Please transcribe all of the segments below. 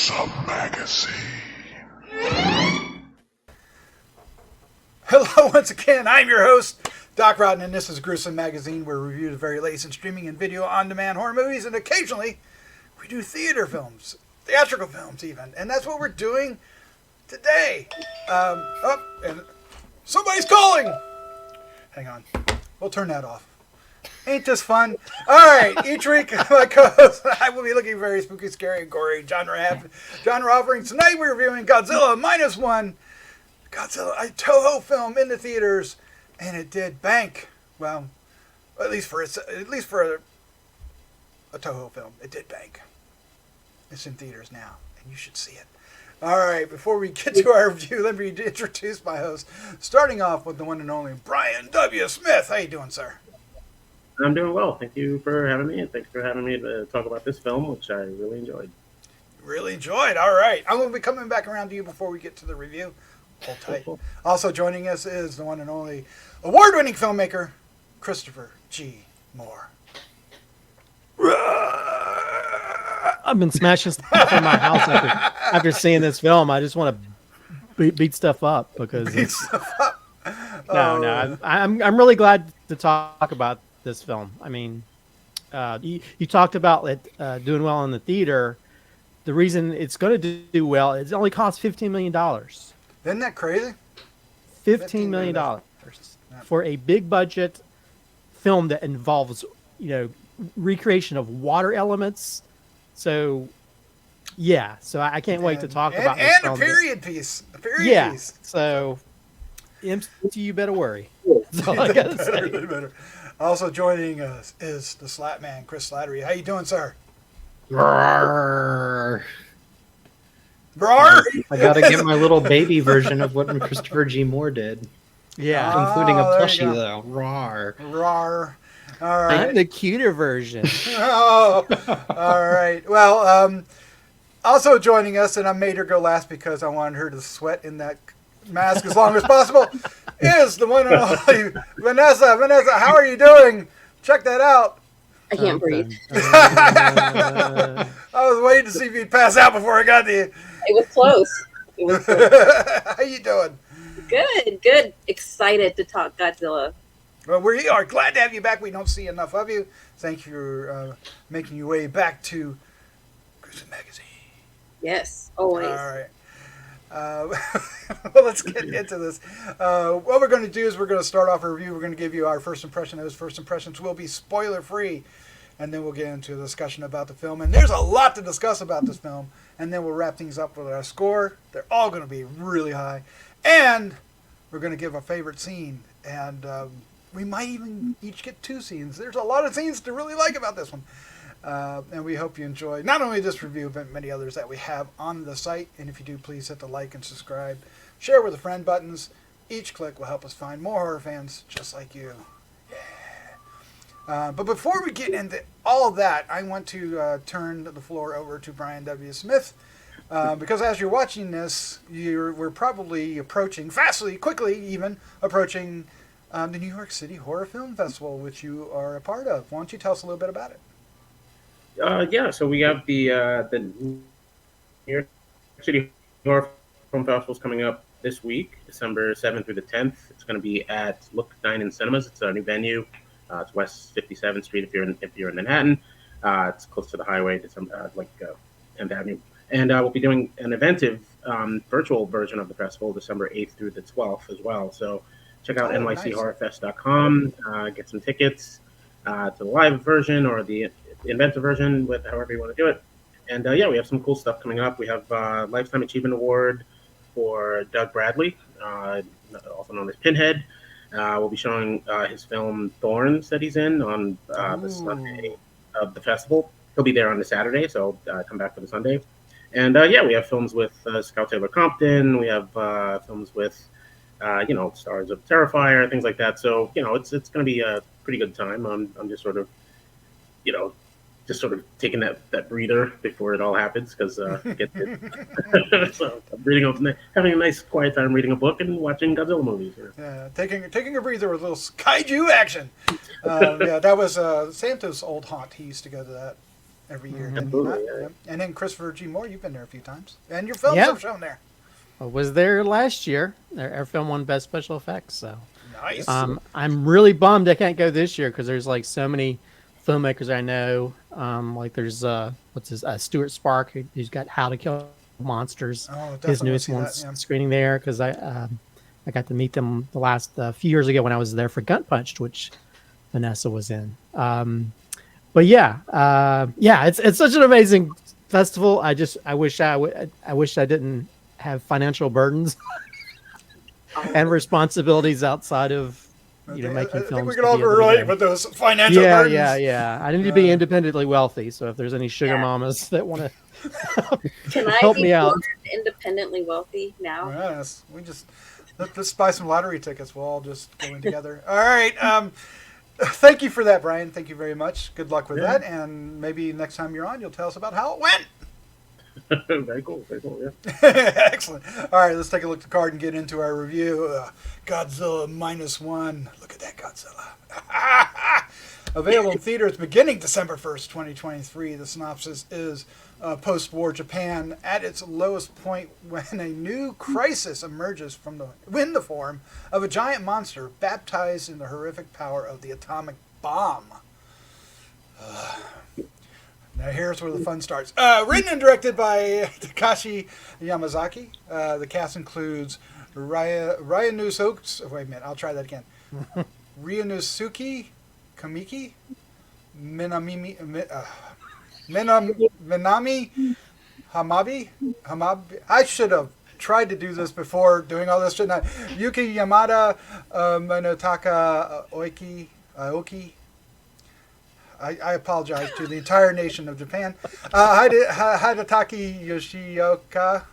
Gruesome Magazine. Hello once again, I'm your host, Doc Rotten, and this is Gruesome Magazine, where we review the very latest in streaming and video on-demand horror movies, and occasionally we do theater films, theatrical films even, and that's what we're doing today. And somebody's calling! Hang on, we'll turn that off. Ain't this fun? Alright, each week my co-host and I will be looking very spooky, scary, and gory genre offerings. Tonight we're reviewing Godzilla Minus One. Godzilla, a Toho film in the theaters, and it did bank. Well, at least for a Toho film, it did bank. It's in theaters now, and you should see it. All right, before we get to our review, let me introduce my host. Starting off with the one and only Brian W. Smith. How you doing, sir? I'm doing well. Thank you for having me, and thanks for having me to talk about this film, which I really enjoyed. Really enjoyed. All right, I'm going to be coming back around to you before we get to the review. Hold tight. Cool. Also joining us is the one and only award-winning filmmaker, Christopher G. Mohr. I've been smashing stuff in my house after seeing this film. I just want to beat stuff up because I'm really glad to talk about this film. I mean, you talked about it doing well in the theater. The reason it's going to do well, it only cost $15 million. Isn't that crazy? $15 million for a big budget film that involves, recreation of water elements. So, yeah. So I can't wait to talk about this and film. A period piece. Piece. So MCU better worry. That's all I gotta say. Better. Also joining us is the Slattman, Chris Slattery. How you doing, sir? Roar. Roar! I gotta get my little baby version of what Christopher G. Mohr did. Yeah. Including a plushie, though. Roar. Roar. All right. I'm the cuter version. Oh, all right. Well, also joining us, and I made her go last because I wanted her to sweat in that mask as long as possible, is the one and only Vanessa. Vanessa, how are you doing? Check that out. I can't breathe. I was waiting to see if you'd pass out before I got to you. It was close. How you doing? Good. Excited to talk Godzilla. Well, we are glad to have you back. We don't see enough of you. Thank you for making your way back to Gruesome Magazine. Yes, always. All right. Well, let's get into this. What we're going to do is we're going to start off a review. We're going to give you our first impression. Those first impressions will be spoiler-free. And then we'll get into a discussion about the film. And there's a lot to discuss about this film. And then we'll wrap things up with our score. They're all going to be really high. And we're going to give a favorite scene. And we might even each get 2 scenes. There's a lot of scenes to really like about this one. And we hope you enjoy not only this review, but many others that we have on the site. And if you do, please hit the like and subscribe. Share with a friend buttons. Each click will help us find more horror fans just like you. Yeah. But before we get into all of that, I want to turn the floor over to Brian W. Smith. Because as you're watching this, we're probably quickly approaching the New York City Horror Film Festival, which you are a part of. Why don't you tell us a little bit about it? So we have the New York City Horror Film Festival coming up this week, December 7th through the 10th. It's going to be at Look Dine and Cinemas. It's a new venue. It's West 57th Street if you're in Manhattan. It's close to the highway, 10th Avenue. And we'll be doing an eventive virtual version of the festival, December 8th through the 12th as well. So check out nychorrorfest.com, get some tickets to the live version or the inventive version, with however you want to do it. And we have some cool stuff coming up. We have Lifetime Achievement Award for Doug Bradley, also known as Pinhead. We'll be showing his film Thorns that he's in on the Sunday of the festival. He'll be there on the Saturday, so come back for the Sunday. And we have films with Scout Taylor Compton. We have films with stars of Terrifier, things like that. So it's going to be a pretty good time. I'm just sort of taking that breather before it all happens, because so I'm having a nice quiet time reading a book and watching Godzilla movies. Yeah, taking a breather with a little kaiju action. That was Santa's old haunt. He used to go to that. every year. Mhm. Didn't you not? Absolutely, yeah. Yep. And then Christopher G. Moore, you've been there a few times, and your films Yeah. have shown there. I was there last year. Our film won Best Special Effects. So Nice. I'm really bummed I can't go this year because there's like so many filmmakers I know. Like there's Stuart Spark who's got How to Kill Monsters. Oh, definitely His wanna newest see that, one's yeah. screening there because I got to meet them the last few years ago when I was there for Gut Punched, which Vanessa was in. But yeah, it's such an amazing festival. I wish I didn't have financial burdens and responsibilities outside of making I films. think we to can all be able to relate go. with those financial burdens. Yeah. I need to be independently wealthy. So if there's any sugar mamas that want to Can I help be me out, born independently wealthy now? Yes, let's buy some lottery tickets. We'll all just go in together. All right. Thank you for that, Brian. Thank you very much. Good luck with that, and maybe next time you're on, you'll tell us about how it went. Very cool. Very cool. Yeah. Excellent. All right, let's take a look at the card and get into our review. Godzilla -1. Look at that Godzilla. Available in theaters beginning December 1st, 2023. The synopsis is post-war Japan at its lowest point when a new crisis emerges in the form of a giant monster baptized in the horrific power of the atomic bomb. Now here's where the fun starts. Written and directed by Takashi Yamazaki. The cast includes Ryanosuke. Wait a minute, I'll try that again. Ryanosuke Kamiki, Minami Hamabi. I should have tried to do this before doing all this, shouldn't I? Yuki Yamada, Minotaka Aoki. I apologize to the entire nation of Japan. Hidataki Yoshioka,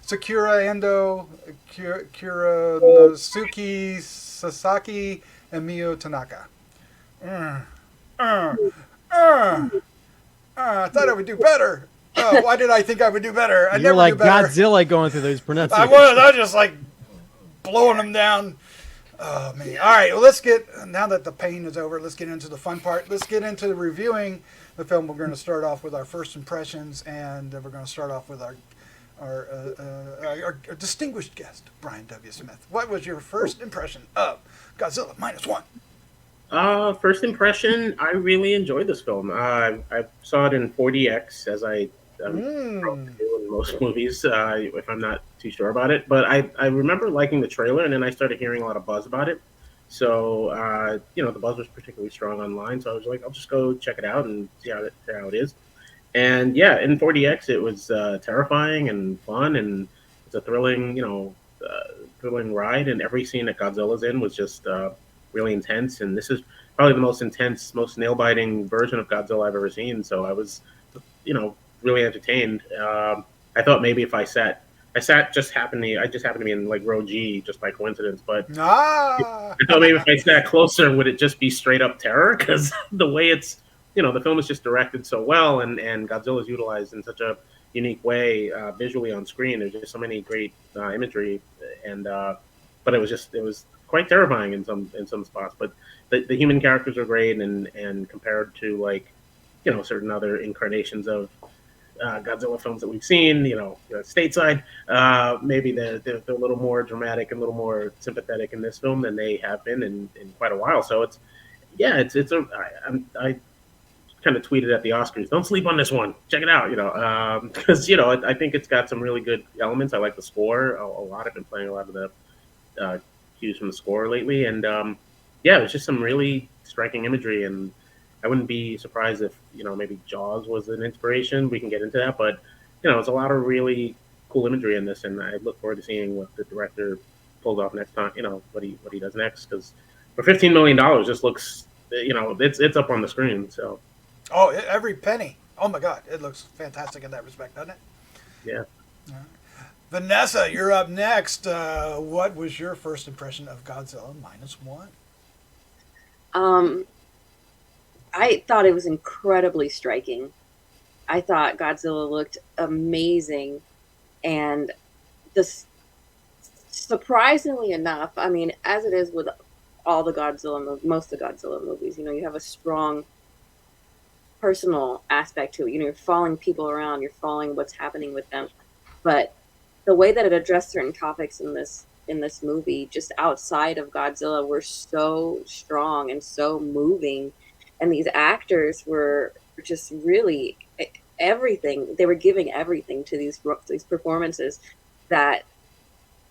Sakura Endo, Kuranosuke Sasaki, and Mio Tanaka. I thought I would do better. Why did I think I would do better? I you're never like do better. Godzilla going through those I pronunciations. was just like blowing them down. Oh, man. All right, well, now that the pain is over, let's get into the fun part. Let's get into reviewing the film. We're going to start off with our first impressions, and we're going to start off with our distinguished guest, Brian W. Smith. What was your first impression of Godzilla -1? First impression, I really enjoyed this film. I saw it in 4DX, as I probably do in most movies, if I'm not too sure about it. But I remember liking the trailer, and then I started hearing a lot of buzz about it. So, the buzz was particularly strong online. So I was like, I'll just go check it out and see how it is. And yeah, in 4DX, it was terrifying and fun, and it's a thrilling ride. And every scene that Godzilla's in was just really intense. And this is probably the most intense, most nail-biting version of Godzilla I've ever seen. So I was, really entertained. I thought maybe if I just happened to be in like row G just by coincidence, but I thought maybe if I sat closer, would it just be straight up terror? Because the way it's, the film is just directed so well, and Godzilla's utilized in such a unique way visually on screen. There's just so many great imagery, but it was quite terrifying in some spots. But the human characters are great, and compared to certain other incarnations of Godzilla films that we've seen, stateside, maybe they're a little more dramatic and a little more sympathetic in this film than they have been in quite a while. So I kind of tweeted at the Oscars, don't sleep on this one, check it out, because I think it's got some really good elements. I like the score a lot. I've been playing a lot of the cues from the score lately, and it was just some really striking imagery, and I wouldn't be surprised if, maybe Jaws was an inspiration. We can get into that, but, it's a lot of really cool imagery in this, and I look forward to seeing what the director pulls off next time, what he does next, because for $15 million, just looks, it's up on the screen, so. Oh, every penny. Oh, my God. It looks fantastic in that respect, doesn't it? Yeah. Vanessa, you're up next. What was your first impression of Godzilla -1? I thought it was incredibly striking. I thought Godzilla looked amazing, and surprisingly enough, I mean, as it is with all the most of the Godzilla movies, you have a strong personal aspect to it. You know, you're following people around, you're following what's happening with them. But the way that it addressed certain topics in this movie, just outside of Godzilla, were so strong and so moving, and these actors were just really everything. They were giving everything to these performances, that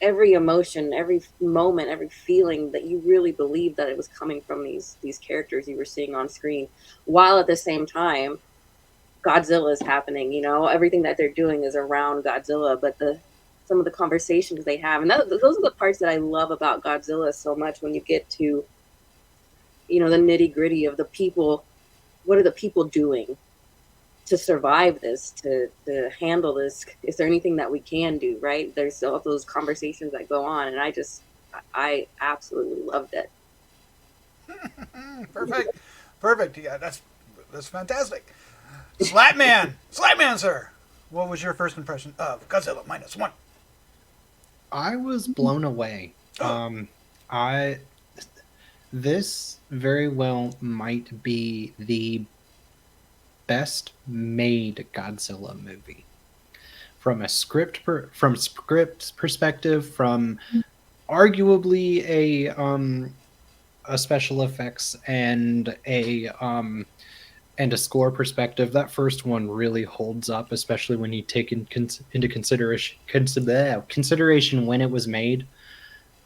every emotion, every moment, every feeling, that you really believed that it was coming from these characters you were seeing on screen, while at the same time Godzilla is happening. You know, everything that they're doing is around Godzilla, but some of the conversations they have, and those are the parts that I love about Godzilla so much. When you get to, you know, the nitty gritty of the people, what are the people doing to survive this, to handle this? Is there anything that we can do, right? There's all those conversations that go on, and I absolutely loved it. Perfect. Yeah, that's fantastic. Slattman, sir. What was your first impression of Godzilla Minus One? I was blown away. This very well might be the best made Godzilla movie from a script perspective, from arguably a special effects and a score perspective. That first one really holds up, especially when you take into consideration when it was made,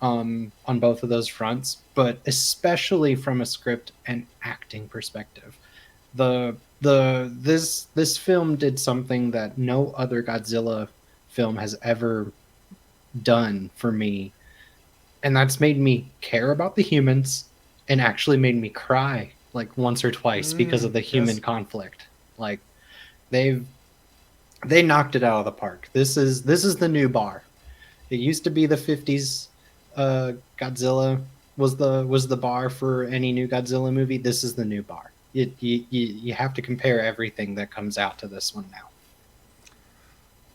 on both of those fronts, but especially from a script and acting perspective. This film did something that no other Godzilla film has ever done for me, and that's made me care about the humans and actually made me cry like once or twice because of the human conflict. Like they knocked it out of the park. This is the new bar. It used to be the 50s. Godzilla was the bar for any new Godzilla movie. This is the new bar. You have to compare everything that comes out to this one now.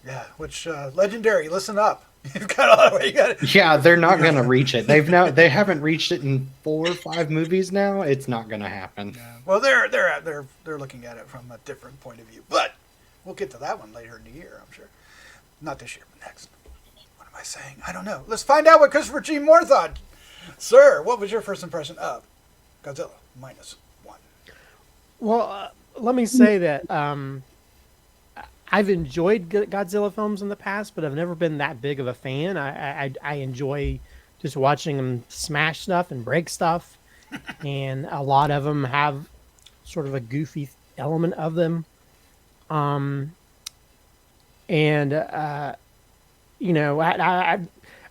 Yeah, which Legendary, listen up. You've got a lot of way. You got it. Yeah, they're not going to reach it. They haven't reached it in 4 or 5 movies now. It's not going to happen. Yeah. Well, they're looking at it from a different point of view, but we'll get to that one later in the year, I'm sure. Not this year, but next. What am I saying? I don't know. Let's find out what Christopher G. Mohr thought. Sir, what was your first impression of Godzilla Minus One? Well, let me say that I've enjoyed Godzilla films in the past, but I've never been that big of a fan. I enjoy just watching them smash stuff and break stuff, and a lot of them have sort of a goofy element of them. You know, I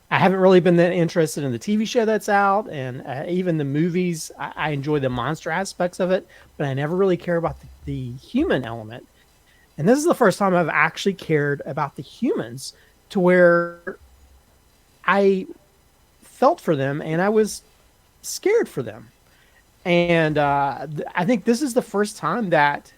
haven't really been that interested in the TV show that's out, and even the movies. I enjoy the monster aspects of it, but I never really care about the human element. And this is the first time I've actually cared about the humans, to where I felt for them and I was scared for them. And I think this is the first time that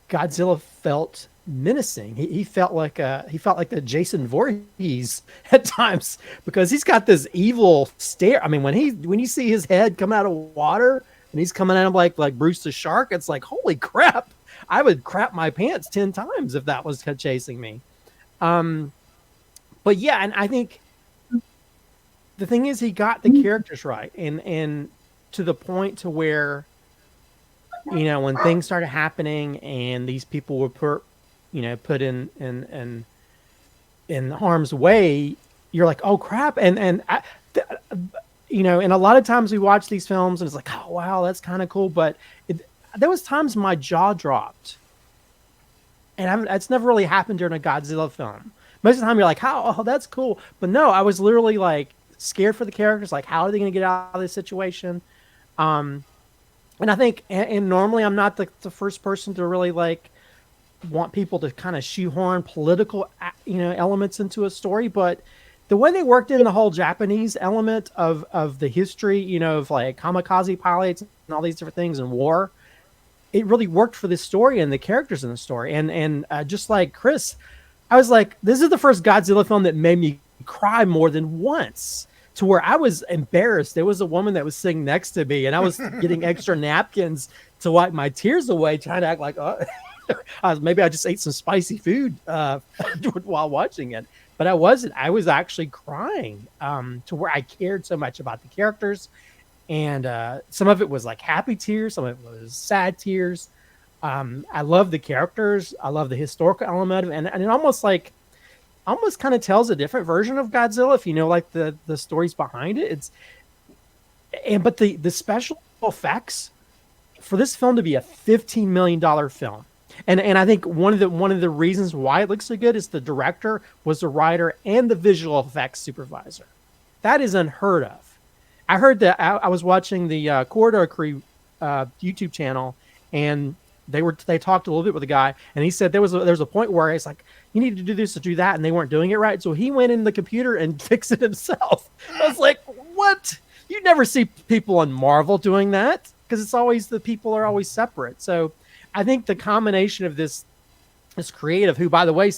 Godzilla felt menacing. He felt like the Jason Voorhees at times, because he's got this evil stare. I mean, when you see his head come out of water and he's coming at him like Bruce the Shark, it's like, holy crap. I would crap my pants 10 times if that was chasing me. But yeah, and I think the thing is, he got the characters right, and to the point to where, you know, when things started happening and these people were put in harm's way, you're like, oh crap. And you know, and a lot of times we watch these films and it's like, oh wow, that's kind of cool, but there was times my jaw dropped, and it's never really happened during a Godzilla film. Most of the time you're like, oh, that's cool. But no, I was literally like scared for the characters. Like, how are they going to get out of this situation? And I think, and normally I'm not the first person to really like want people to kind of shoehorn political, you know, elements into a story. But the way they worked in the whole Japanese element of the history, you know, of like kamikaze pilots and all these different things in war, it really worked for this story and the characters in the story. And just like Chris, I was like, this is the first Godzilla film that made me cry more than once, to where I was embarrassed. There was a woman that was sitting next to me and I was getting extra napkins to wipe my tears away, trying to act like, oh, maybe I just ate some spicy food while watching it. But I wasn't. I was actually crying to where I cared so much about the characters. And some of it was like happy tears. Some of it was sad tears. I love the characters. I love the historical element of it. And it almost kind of tells a different version of Godzilla if you know like the stories behind it. But the special effects for this film to be a $15 million film. And I think one of the reasons why it looks so good is the director was the writer and the visual effects supervisor. That is unheard of. I heard that I was watching the Corridor Crew YouTube channel, and they talked a little bit with the guy, and he said there was a point where it's like, you need to do this to do that, and they weren't doing it right, so he went in the computer and fixed it himself. I was like, what? You never see people in Marvel doing that, because it's always the people are always separate. So I think the combination of this creative, who by the way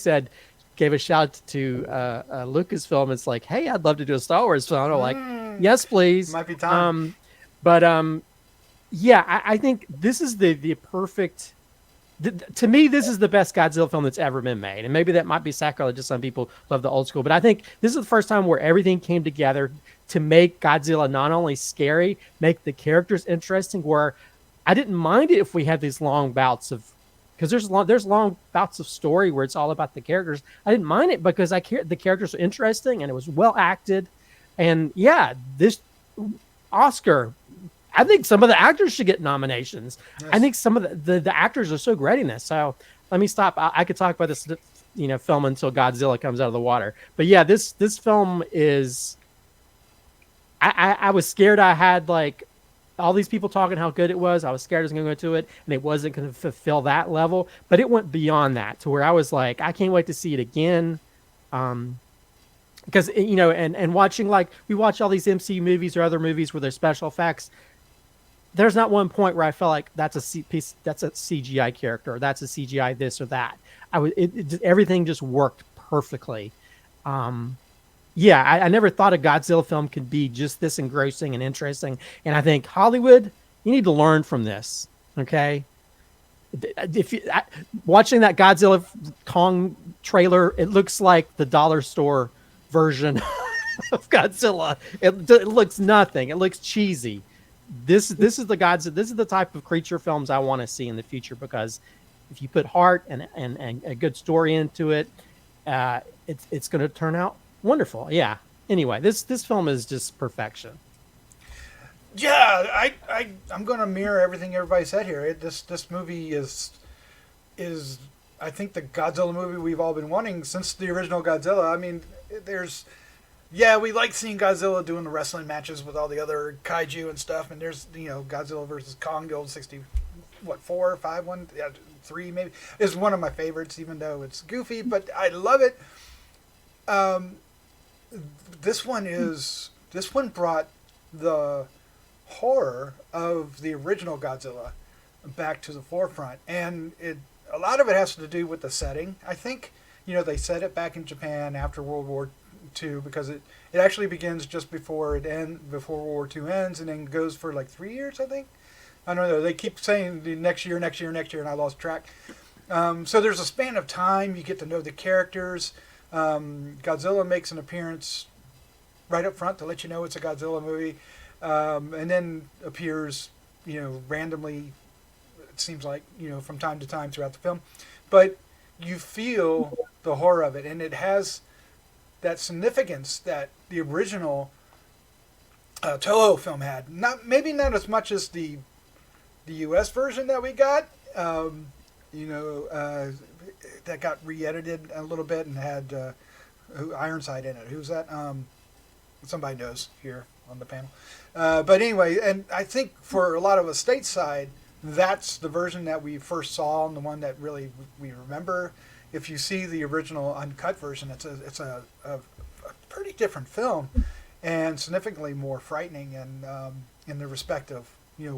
gave a shout to Lucasfilm. It's like, hey, I'd love to do a Star Wars film. I'm like, yes, please. Might be time. Yeah, I think this is the perfect. To me, this is the best Godzilla film that's ever been made, and maybe that might be sacrilegious. Some people love the old school, but I think this is the first time where everything came together to make Godzilla not only scary, make the characters interesting. Where I didn't mind it if we had these long bouts of. Because there's long bouts of story where it's all about the characters. I didn't mind it because the characters are interesting and it was well acted. And yeah, this Oscar, I think some of the actors should get nominations. Yes. I think some of the actors are so great in this. So let me stop. I could talk about this, film until Godzilla comes out of the water. But yeah, this film is. I was scared. I had like. All these people talking how good it was. I was scared I was going to go to it, and it wasn't going to fulfill that level. But it went beyond that to where I was like, I can't wait to see it again. Because and watching like we watch all these MCU movies or other movies where there's special effects. There's not one point where I felt like that's a CGI character, or that's a CGI this or that. Everything just worked perfectly. Yeah, I never thought a Godzilla film could be just this engrossing and interesting. And I think Hollywood, you need to learn from this. Okay, watching that Godzilla Kong trailer, it looks like the dollar store version of Godzilla. It looks nothing. It looks cheesy. This is the Godzilla. This is the type of creature films I want to see in the future, because if you put heart and a good story into it, it's going to turn out wonderful. Yeah. Anyway, this film is just perfection. Yeah, I'm going to mirror everything everybody said here. This movie is I think the Godzilla movie we've all been wanting since the original Godzilla. I mean, we like seeing Godzilla doing the wrestling matches with all the other kaiju and stuff. And there's Godzilla versus Kong, the old 4 or 5 one, 3 maybe, is one of my favorites, even though it's goofy, but I love it. This one brought the horror of the original Godzilla back to the forefront, and a lot of it has to do with the setting. I think they set it back in Japan after World War II, because it actually begins just before World War II ends, and then goes for like 3 years, I think. I don't know. They keep saying the next year, and I lost track. So there's a span of time. You get to know the characters. Godzilla makes an appearance right up front to let you know it's a Godzilla movie, and then appears, randomly, it seems like, from time to time throughout the film. But you feel the horror of it, and it has that significance that the original Toho film had. Maybe not as much as the U.S. version that we got, that got re-edited a little bit and had Ironside in it. Who's that? Somebody knows here on the panel. But anyway, and I think for a lot of us stateside, that's the version that we first saw and the one that really we remember. If you see the original uncut version, it's a pretty different film, and significantly more frightening, and in the respect of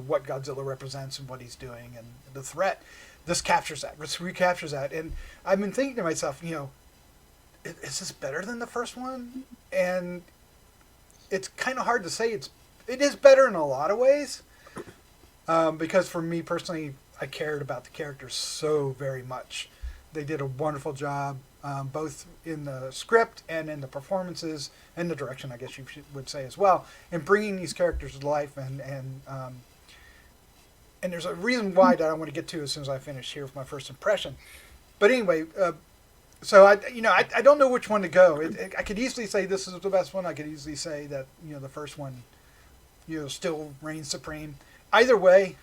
what Godzilla represents and what he's doing and the threat. This captures that. This recaptures that. And I've been thinking to myself, is this better than the first one? And it's kind of hard to say. It is better in a lot of ways. because for me personally, I cared about the characters so very much. They did a wonderful job, both in the script and in the performances and the direction, I guess you would say as well, in bringing these characters to life. And there's a reason why that I want to get to as soon as I finish here with my first impression. But anyway, so I don't know which one to go. I could easily say this is the best one. I could easily say that the first one, still reigns supreme. Either way,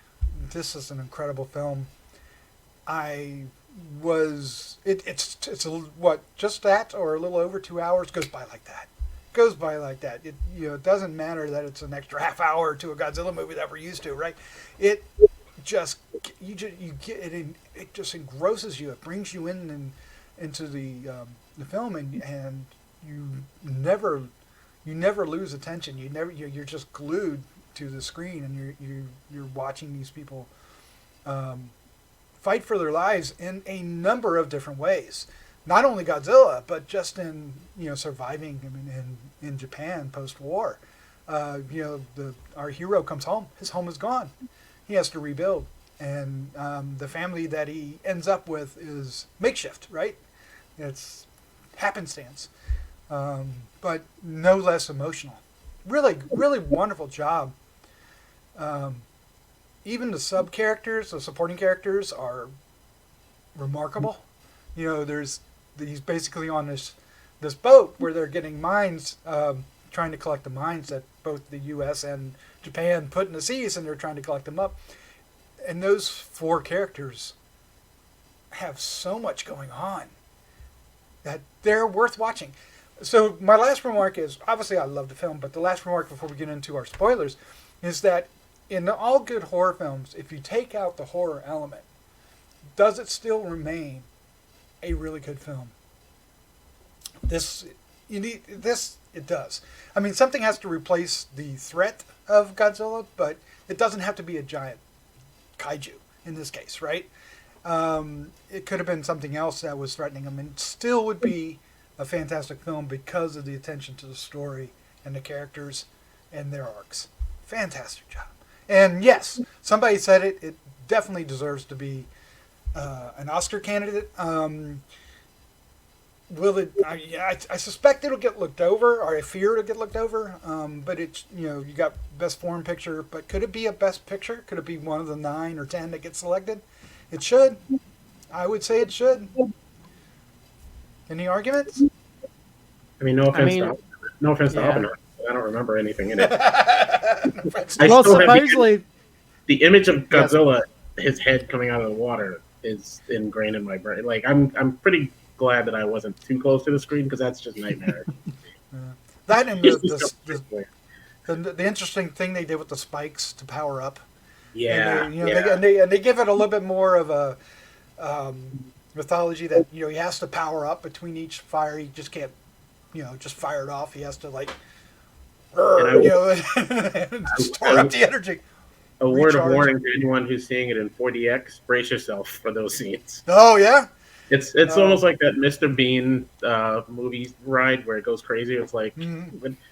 this is an incredible film. It's what, just that or a little over 2 hours, goes by like that. It doesn't matter that it's an extra half hour to a Godzilla movie that we're used to, right? It just you get it. It just engrosses you. It brings you into the film, and you never lose attention. You're just glued to the screen, and you're watching these people fight for their lives in a number of different ways. Not only Godzilla, but just in surviving. I mean, in Japan post-war, our hero comes home. His home is gone. He has to rebuild, and the family that he ends up with is makeshift. Right? It's happenstance, but no less emotional. Really, really wonderful job. Even the sub characters, the supporting characters, are remarkable. He's basically on this boat where they're getting mines, trying to collect the mines that both the U.S. and Japan put in the seas, and they're trying to collect them up. And those four characters have so much going on that they're worth watching. So my last remark is, obviously I love the film, but the last remark before we get into our spoilers is that in all good horror films, if you take out the horror element, does it still remain a really good film? It does. I mean, something has to replace the threat of Godzilla, but it doesn't have to be a giant kaiju in this case, right? It could have been something else that was threatening him, and it still would be a fantastic film because of the attention to the story and the characters and their arcs. Fantastic job. And yes, somebody said it. It definitely deserves to be an Oscar candidate. Will it? I suspect it'll get looked over, or I fear it'll get looked over. But it's you got Best Foreign Picture, but could it be a Best Picture? Could it be one of the 9 or 10 that gets selected? It should. I would say it should. Any arguments? I mean, no offense to Oppenheimer. I don't remember anything in it. Well, supposedly, the image of Godzilla, his head coming out of the water, is ingrained in my brain. Like, I'm pretty glad that I wasn't too close to the screen, because that's just nightmare. That and the interesting thing they did with the spikes to power up. Yeah, and they give it a little bit more of a mythology that he has to power up between each fire. He just can't just fire it off. He has to store up the energy. A word of warning to anyone who's seeing it in 4DX: brace yourself for those scenes. Oh yeah. It's almost like that Mr. Bean movie ride where it goes crazy. It's like,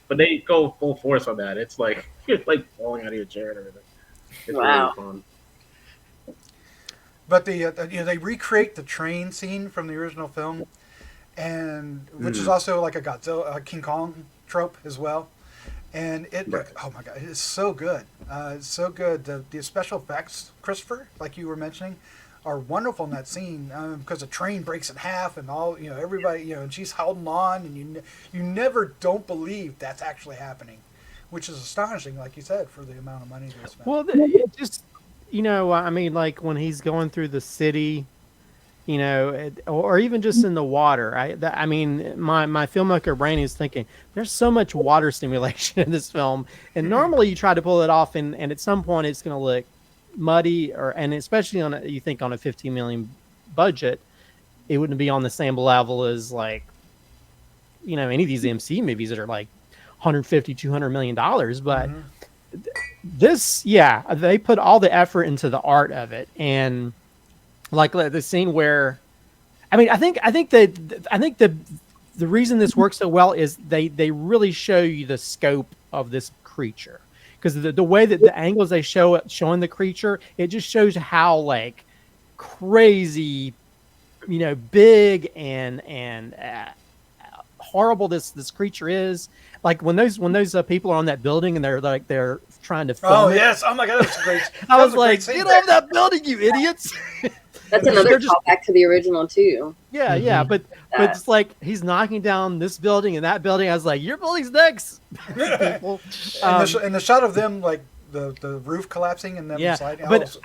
but they go full force on that. It's like you're like falling out of your chair and everything. It's really fun. But they recreate the train scene from the original film, and which is also like a Godzilla, King Kong trope as well. And oh my god, it is so good. It's so good. The special effects, Christopher, like you were mentioning, are wonderful in that scene, because the train breaks in half and all, everybody, and she's holding on, and you never don't believe that's actually happening, which is astonishing, like you said, for the amount of money they spent. Well, it just, I mean, like when he's going through the city, or even just in the water. I mean, my filmmaker brain is thinking, there's so much water stimulation in this film, and normally you try to pull it off, and at some point it's going to look muddy, and especially on you think on a $15 million budget, it wouldn't be on the same level as like any of these MC movies that are like $150-200 million. But this, they put all the effort into the art of it, and like the scene where, I mean, I think the reason this works so well is they really show you the scope of this creature. because the way that the angles they showing the creature, it just shows how like crazy, big and horrible this creature is. Like when those people are on that building and they're trying to film Oh it. yes! Oh my god, that's great. I was like, get off that building, you idiots! That's another callback to the original too. Yeah, yeah, but it's like he's knocking down this building and that building. I was like, your building's next. People. And the shot of them, like the roof collapsing and them sliding. But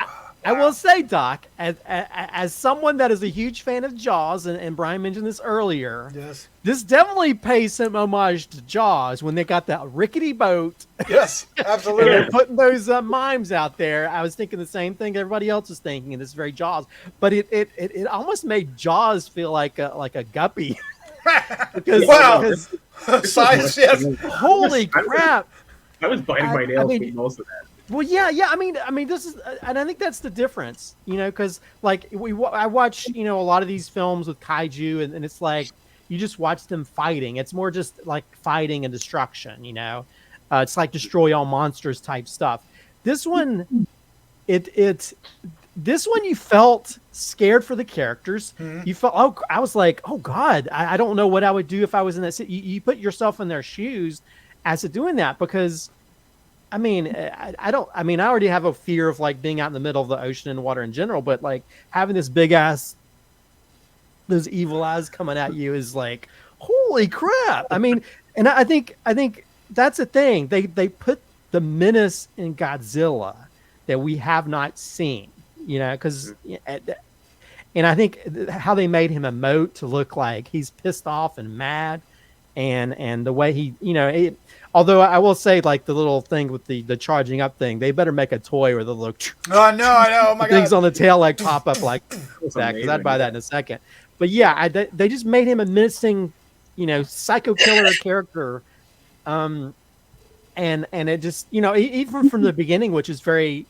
I will say, Doc, as someone that is a huge fan of Jaws, and Brian mentioned this earlier, yes, this definitely pays some homage to Jaws when they got that rickety boat. Yes, absolutely. They're putting those mimes out there. I was thinking the same thing everybody else was thinking, and this is very Jaws. But it almost made Jaws feel like a guppy. Because size, yes. Holy crap! I was biting my nails with most of that. Well, yeah. I mean, this is, and I think that's the difference, because like I watch, a lot of these films with kaiju, and it's like you just watch them fighting. It's more just like fighting and destruction, It's like destroy all monsters type stuff. This one, this one you felt scared for the characters. Mm-hmm. You felt, I was like, oh God, I don't know what I would do if I was in that. You put yourself in their shoes as to doing that, because I already have a fear of like being out in the middle of the ocean and water in general, but like having this big ass, those evil eyes coming at you is like, holy crap. I mean, and I think that's the thing. They put the menace in Godzilla that we have not seen, because, and I think how they made him emote to look like he's pissed off and mad, and the way he, although I will say, like the little thing with the charging up thing, they better make a toy where the little I know, oh my god, things on the tail like pop up like that, because I'd buy that in a second. But yeah, they just made him a menacing, psycho killer character, and it just, even from the beginning, which is very,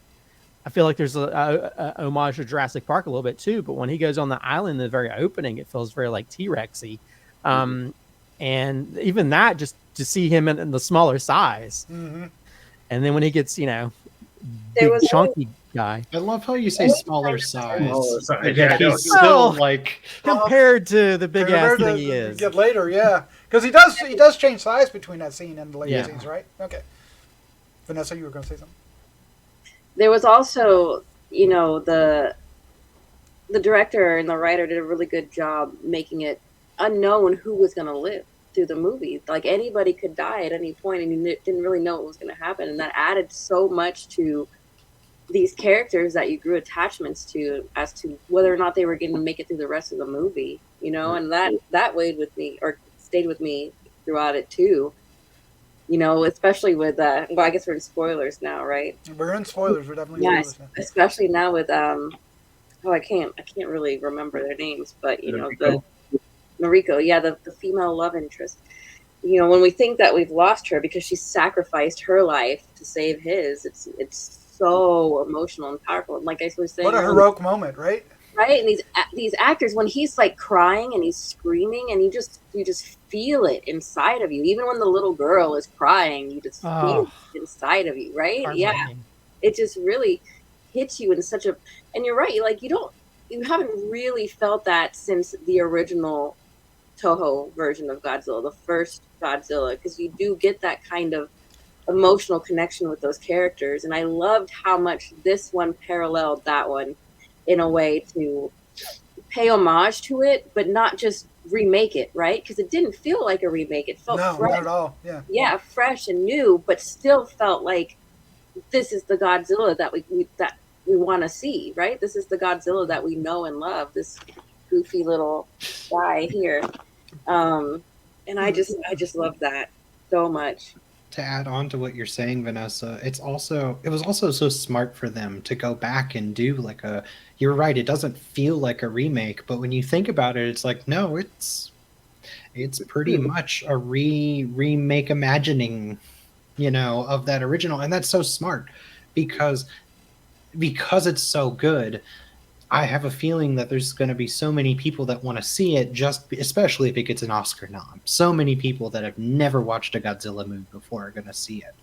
I feel like there's a homage to Jurassic Park a little bit too. But when he goes on the island in the very opening, it feels very like T-Rexy, and even that just to see him in the smaller size, and then when he gets, big chunky guy. I love how you say smaller size. Yeah, he's still like compared to the big ass thing he is. Get later, yeah, because he does change size between that scene and the later scenes, right? Okay, Vanessa, you were going to say something. There was also, the director and the writer did a really good job making it unknown who was going to live through the movie. Like anybody could die at any point, and you didn't really know what was going to happen, and that added so much to these characters that you grew attachments to as to whether or not they were going to make it through the rest of the movie, and that weighed with me, or stayed with me throughout it too. Especially with I guess we're in spoilers now, right? We're in spoilers. We're definitely in spoilers now. Especially now with I can't really remember their names, but the Noriko, the female love interest. When we think that we've lost her because she sacrificed her life to save his, it's so emotional and powerful. And like I was saying, what a heroic moment, right? Right, and these actors, when he's like crying and he's screaming, and you just feel it inside of you. Even when the little girl is crying, you just feel it inside of you, right? Yeah, it just really hits you in such a. And you're right, like you haven't really felt that since the original Toho version of Godzilla, the first Godzilla, because you do get that kind of emotional connection with those characters, and I loved how much this one paralleled that one in a way to pay homage to it, but not just remake it, right? Because it didn't feel like a remake. It felt fresh. Not at all. Yeah, fresh and new, but still felt like this is the Godzilla that we want to see, right? This is the Godzilla that we know and love. This goofy little guy here, and I just love that so much. To add on to what you're saying, Vanessa, it was also so smart for them to go back and do like you're right, it doesn't feel like a remake, but when you think about it, it's like, no, it's pretty much a remake imagining, of that original. And that's so smart because it's so good. I have a feeling that there's going to be so many people that want to see it, especially if it gets an Oscar nom. So many people that have never watched a Godzilla movie before are going to see it.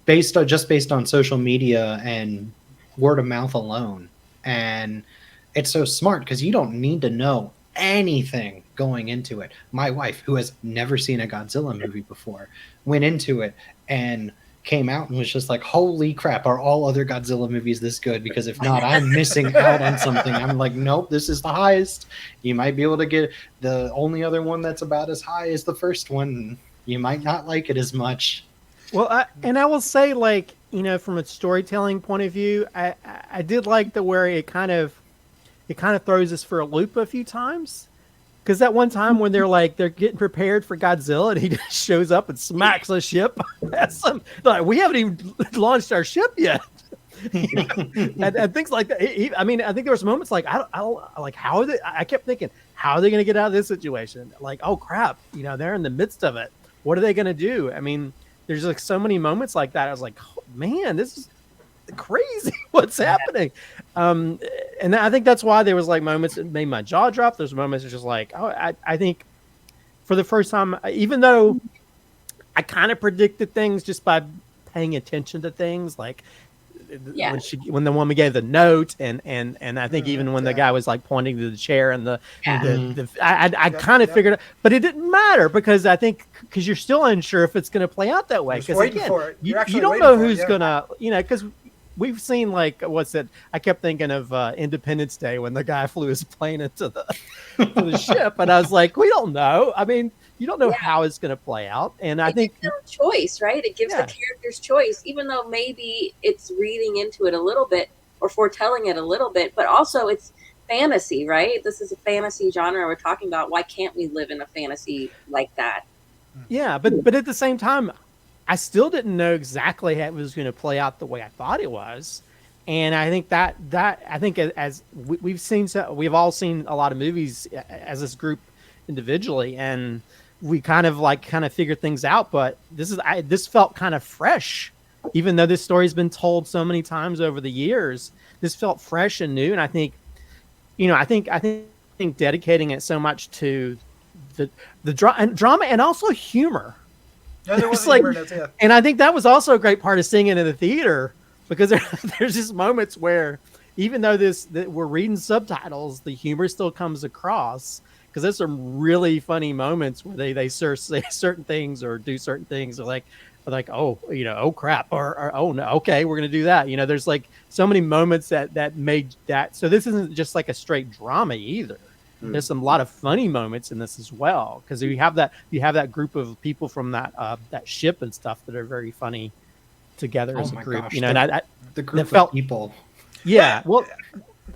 based on social media and word of mouth alone. And it's so smart because you don't need to know anything going into it. My wife, who has never seen a Godzilla movie before, went into it and came out and was just like, holy crap, are all other Godzilla movies this good? Because if not, I'm missing out on something. I'm like, nope, this is the highest. You might be able to get the only other one that's about as high as the first one. You might not like it as much. Well, I will say, like, you know, from a storytelling point of view, I did like the where it kind of throws us for a loop a few times. Because that one time when they're getting prepared for Godzilla and he just shows up and smacks a ship, like, we haven't even launched our ship yet. and things like that. I mean, I think there was moments like, I don't like, how are they? I kept thinking, how are they going to get out of this situation? Like, oh crap, you know, they're in the midst of it. What are they going to do? I mean, there's like so many moments like that. I was like, oh, man, this is crazy. What's happening? And I think that's why there was like moments that made my jaw drop. There's moments that just like, oh, I think for the first time, even though I kind of predicted things just by paying attention to things, like when the woman gave the note, and I think even when the guy was like pointing to the chair and I kind of figured it, but it didn't matter because I think because you're still unsure if it's going to play out that way. Because again, you don't know who's gonna, you know, because we've seen like what's it? I kept thinking of Independence Day when the guy flew his plane into the ship, and I was like, we don't know. I mean, you don't know how it's going to play out, and I think gives them choice, right? It gives the characters choice, even though maybe it's reading into it a little bit or foretelling it a little bit, but also it's fantasy, right? This is a fantasy genre we're talking about. Why can't we live in a fantasy like that? Yeah, but at the same time, I still didn't know exactly how it was going to play out the way I thought it was. And I think that I think as we've all seen a lot of movies as this group individually, and we kind of figured things out. But this felt kind of fresh, even though this story's been told so many times over the years. This felt fresh and new, and I think, you know, I think dedicating it so much to the drama and also humor. Yeah, there was like, humor, and I think that was also a great part of seeing it in the theater, because there's just moments where even though we're reading subtitles, the humor still comes across, because there's some really funny moments where they say certain things or do certain things, or like oh, you know, oh crap, or oh no, okay, we're gonna do that. You know, there's like so many moments that made that. So this isn't just like a straight drama either. There's a lot of funny moments in this as well, because you have that group of people from that ship and stuff that are very funny together as a group. Gosh, you know, and the group of people. Yeah, well,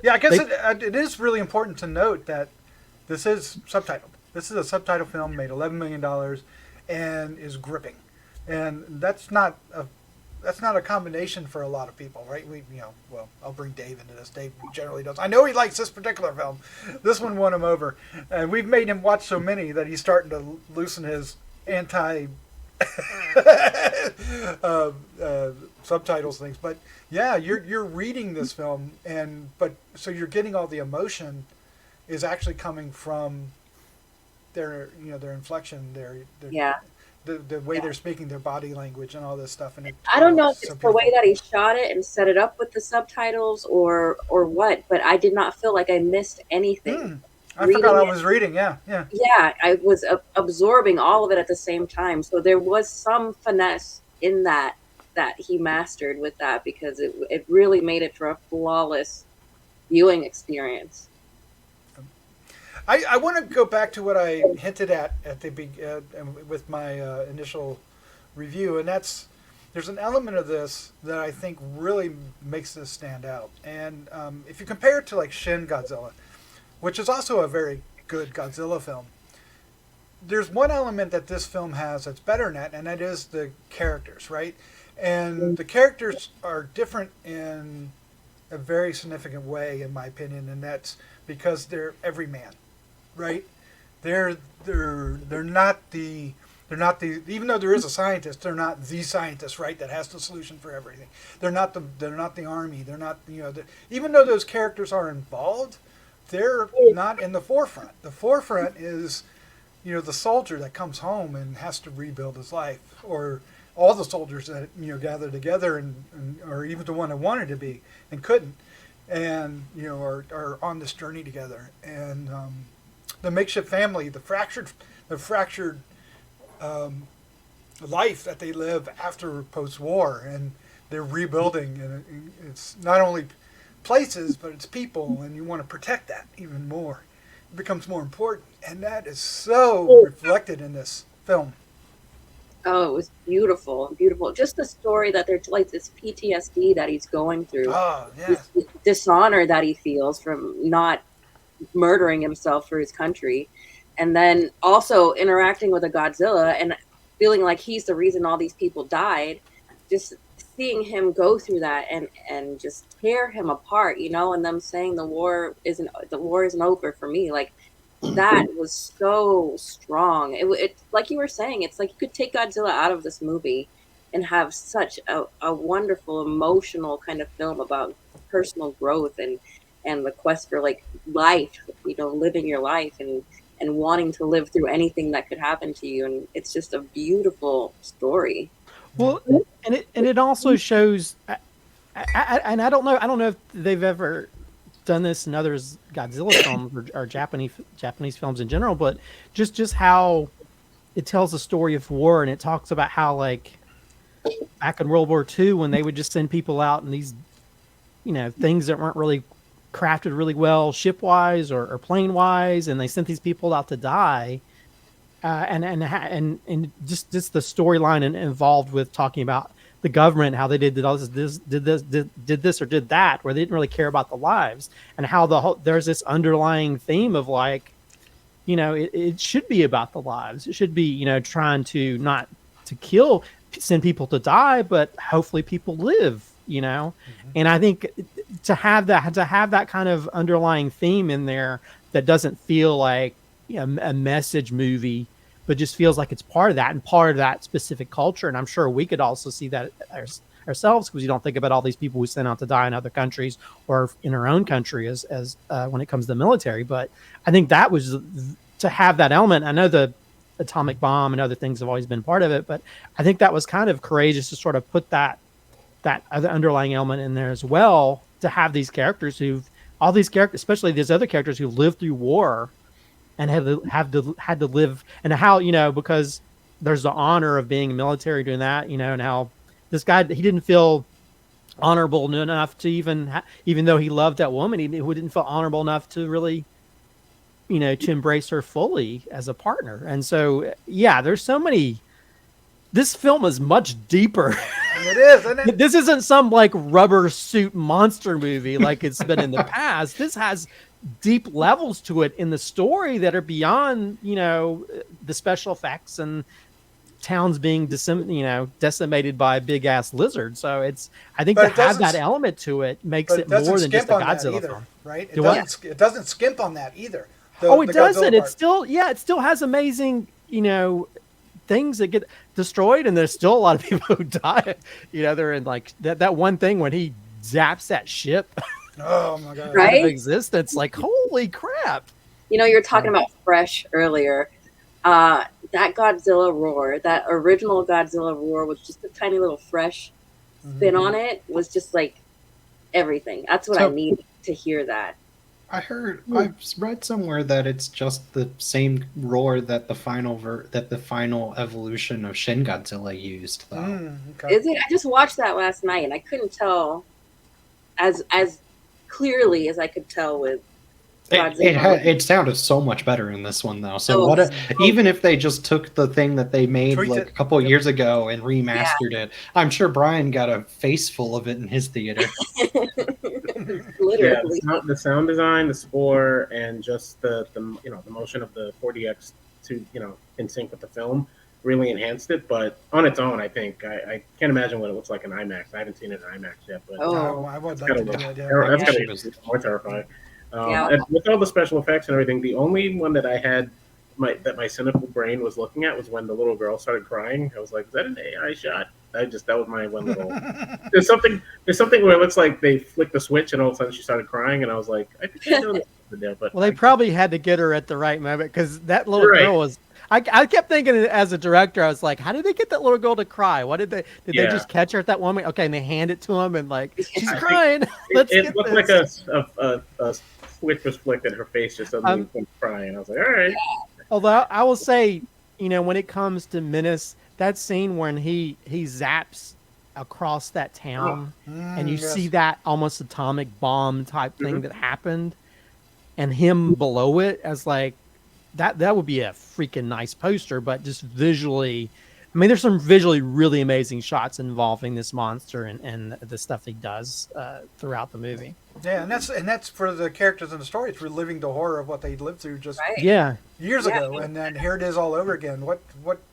yeah, I guess it is really important to note that this is subtitled. This is a subtitle film made $11 million and is gripping, and that's not a combination for a lot of people, right? Well, I'll bring Dave into this. Dave generally does. I know he likes this particular film. This one won him over, and we've made him watch so many that he's starting to loosen his anti subtitles things. But yeah, you're reading this film, so you're getting all the emotion is actually coming from their inflection, the way they're speaking, their body language, and all this stuff. And I don't know if it's the way that he shot it and set it up with the subtitles or what, but I did not feel like I missed anything. I forgot I was reading. Yeah. Yeah, I was absorbing all of it at the same time. So there was some finesse in that he mastered with that, because it really made it for a flawless viewing experience. I want to go back to what I hinted at with my initial review, and there's an element of this that I think really makes this stand out. And if you compare it to like Shin Godzilla, which is also a very good Godzilla film, there's one element that this film has that's better than that, and that is the characters, right? And the characters are different in a very significant way, in my opinion, and that's because they're everyman. Right, they're not the even though there is a scientist, they're not the scientist, right? That has the solution for everything. They're not the army. They're not even though those characters are involved, they're not in the forefront. The forefront is the soldier that comes home and has to rebuild his life, or all the soldiers that gathered together, or even the one that wanted to be and couldn't, and are on this journey together. And the makeshift family, the fractured life that they live after post-war, and they're rebuilding, and it's not only places but it's people, and you want to protect that even more. It becomes more important, and that is so reflected in this film. Oh, it was beautiful, beautiful. Just the story that they're like, this PTSD that he's going through, this dishonor that he feels from not murdering himself for his country, and then also interacting with a Godzilla and feeling like he's the reason all these people died. Just seeing him go through that and just tear him apart, and them saying the war isn't over for me. Like, that was so strong. It like you were saying, it's like you could take Godzilla out of this movie and have such a wonderful emotional kind of film about personal growth and the quest for like life, living your life and wanting to live through anything that could happen to you. And it's just a beautiful story. Well, and it also shows, and I don't know if they've ever done this in other Godzilla films or Japanese films in general, but just how it tells the story of war, and it talks about how, like, back in World War II, when they would just send people out in these, things that weren't really crafted really well ship-wise or plane-wise, and they sent these people out to die. And just the storyline involved with talking about the government, how they did this or did that, where they didn't really care about the lives, and how there's this underlying theme of, like, it should be about the lives. It should be, trying to not to send people to die, but hopefully people live, And I think to have that kind of underlying theme in there that doesn't feel like a message movie, but just feels like it's part of that and part of that specific culture. And I'm sure we could also see that ourselves, because you don't think about all these people we sent out to die in other countries or in our own country as when it comes to the military. But I think that was to have that element. I know the atomic bomb and other things have always been part of it, but I think that was kind of courageous to sort of put that other underlying element in there as well, to have these characters especially these other characters who lived through war and had to live, and how, because there's the honor of being military doing that, and how this guy, he didn't feel honorable enough to even though he loved that woman, he didn't feel honorable enough to really, to embrace her fully as a partner. And so, there's so many. This film is much deeper. It is, isn't it? This isn't some like rubber suit monster movie like it's been in the past. This has deep levels to it in the story that are beyond, the special effects and towns being decimated by a big ass lizard. So I think to have that element to it makes it more than just a Godzilla film, right? It doesn't skimp on that either. It doesn't. It still has amazing, things that get destroyed, and there's still a lot of people who die. They're in like that one thing when he zaps that ship. Oh my god! Right? Out of existence, like, holy crap! You were talking about fresh earlier. That Godzilla roar, that original Godzilla roar, with just a tiny little fresh spin on it, was just like everything. That's what I need to hear. That I've read somewhere that it's just the same roar that the final evolution of Shin Godzilla used, though. Okay. Is it? I just watched that last night, and I couldn't tell as clearly as I could tell with Godzilla. It sounded so much better in this one, though. So even if they just took the thing that they made a couple years ago and remastered it, I'm sure Brian got a face full of it in his theater. Literally. Yeah, the sound design, the score, and just the motion of the 4DX to in sync with the film really enhanced it. But on its own, I think I can't imagine what it looks like in IMAX. I haven't seen it in IMAX yet, but I would like to do that. that's gotta be more terrifying. And with all the special effects and everything, the only one that I had my cynical brain was looking at was when the little girl started crying. I was like, is that an AI shot? That was my one little. There's something where it looks like they flicked the switch and all of a sudden she started crying, and I was like, I think I know this there, but they probably had to get her at the right moment, because that little girl was. I kept thinking as a director, I was like, how did they get that little girl to cry? What did they they Yeah. just catch her at that moment? Okay, and they hand it to him, and like she's I think crying. Let's It get looked this. like a switch was flicked and her face just suddenly went crying. I was like, all right. Although I will say, when it comes to Menace, that scene when he zaps across that town, and you yes. see that almost atomic bomb type thing that happened, and him below it as like that would be a freaking nice poster, but just visually, I mean, there's some visually really amazing shots involving this monster and the stuff he does throughout the movie. Yeah, and that's for the characters in the story. It's reliving the horror of what they lived through just Right. Yeah, years ago, and then here it is all over again. What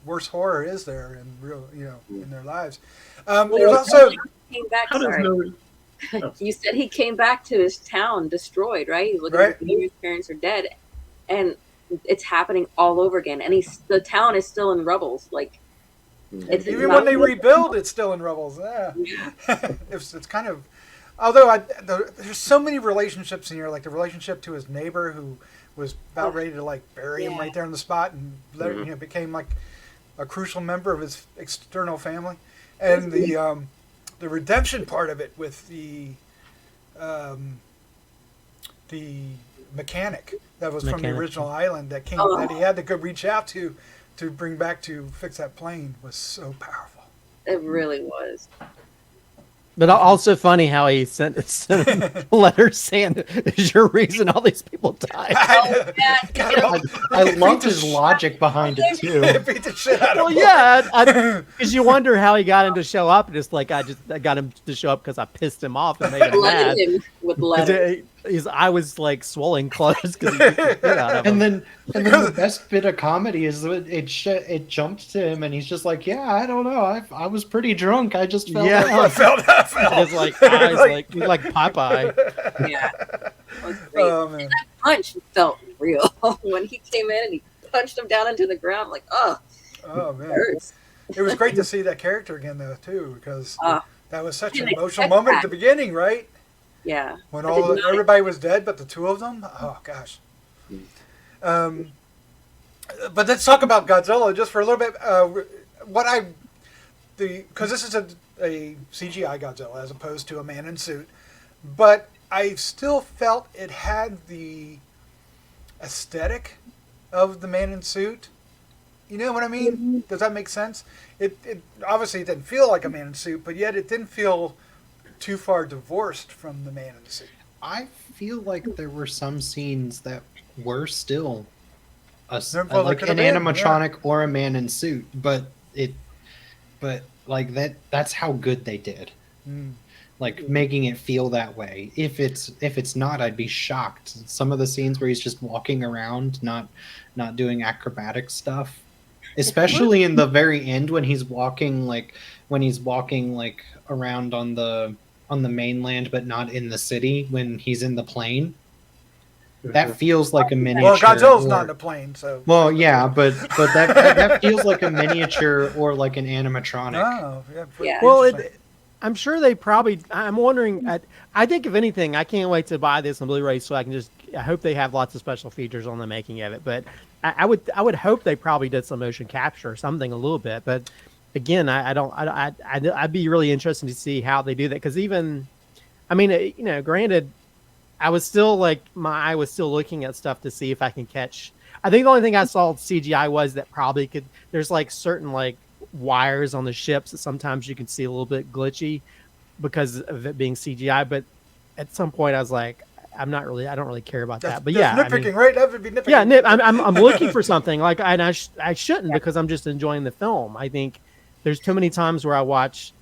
worse horror is there in real, in their lives? There's also Came back. How does Sorry. You said he came back to his town destroyed, right? He's looking at his parents are dead, and it's happening all over again. And the town is still in rubbles. Like even when they rebuild, it's still in rubbles. Yeah, it's kind of. Although there's so many relationships in here, like the relationship to his neighbor who was about ready to like bury him right there on the spot, and became like a crucial member of his external family, and the redemption part of it with the mechanic that was from the original island that came that he had to go reach out to bring back to fix that plane was so powerful. It really was. but also funny how he sent a letter saying, "Is your reason all these people died?" I love his logic behind it too. Beat the shit out of Well, him. yeah, because you wonder how he got him to show up. And it's like I got him to show up because I pissed him off and made him mad. Flooded him with letters. His eye was like swollen closed because he beat the shit out of him. And then the best bit of comedy is that it jumped to him, and he's just like, "Yeah, I don't know. I was pretty drunk. I just fell down." I felt. His like eyes he's like Popeye. Yeah. It was great. Oh man. And that punch felt real when he came in and he punched him down into the ground. Like, Oh it man. hurts. It was great to see that character again though too, because that was such an Didn't emotional expect moment at that. the beginning, right? Yeah. When I did not everybody was dead but the two of them. Oh gosh. But let's talk about Godzilla just for a little bit. Because this is a CGI Godzilla as opposed to a man in suit, but I still felt it had the aesthetic of the man in suit. You know what I mean? Mm-hmm. Does that make sense? It obviously didn't feel like a man in suit, but yet it didn't feel too far divorced from the man in the suit. I feel like there were some scenes that were still Well, like could have an been, animatronic or a man in suit, but like that's how good they did. Like making it feel that way. If it's not, I'd be shocked. Some of the scenes where he's just walking around, not doing acrobatic stuff, especially in the very end when he's walking like around on the mainland but not in the city when he's in the plane. That feels like a miniature. Well, Godzilla's not in a plane, so. Well, yeah, but that feels like a miniature or like an animatronic. Oh, yeah. Yeah. Well, I'm sure they probably. I'm wondering. I think if anything, I can't wait to buy this on Blu-ray so I can just. I hope they have lots of special features on the making of it. But I would hope they probably did some motion capture or something a little bit. But again, I'd be really interested to see how they do that because even, I mean, granted. I was still like my eye was still looking at stuff to see if I can catch. I think the only thing I saw CGI was that probably could. There's like certain like wires on the ships that sometimes you can see a little bit glitchy because of it being CGI. But at some point I was like, I don't really care about that. But yeah, nitpicking, right? That would be nitpicking. Yeah, I'm looking for something like, and I shouldn't because I'm just enjoying the film. I think there's too many times where I watch,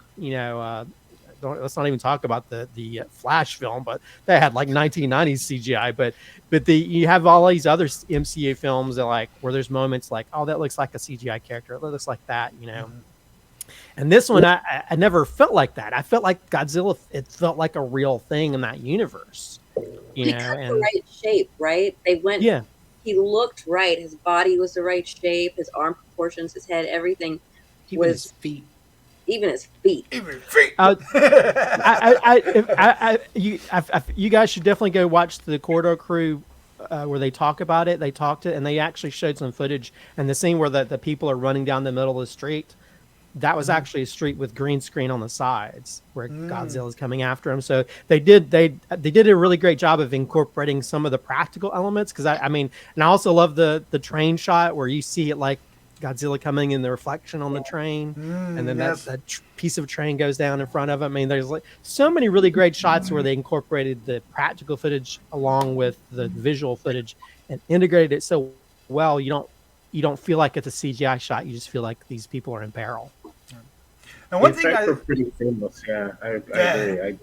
let's not even talk about the Flash film, but that had like 1990s CGI. But you have all these other MCU films that like where there's moments like, oh, that looks like a CGI character. It looks like that, And this one, I never felt like that. I felt like Godzilla. It felt like a real thing in that universe. He got the right shape, right? They went. Yeah. He looked right. His body was the right shape. His arm proportions, his head, everything. Even his feet. Even his feet. You guys should definitely go watch the Grue-Crew where they talk about it. They talked it, and they actually showed some footage. And the scene where the people are running down the middle of the street, that was actually a street with green screen on the sides where Godzilla's coming after him. So they did a really great job of incorporating some of the practical elements. Because I mean, and I also love the train shot where you see it like Godzilla coming in the reflection on the train, and then that piece of train goes down in front of him. I mean, there's like so many really great shots where they incorporated the practical footage along with the visual footage and integrated it so well. You don't feel like it's a CGI shot. You just feel like these people are in peril. And one The thing effects were pretty seamless. Yeah, I agree.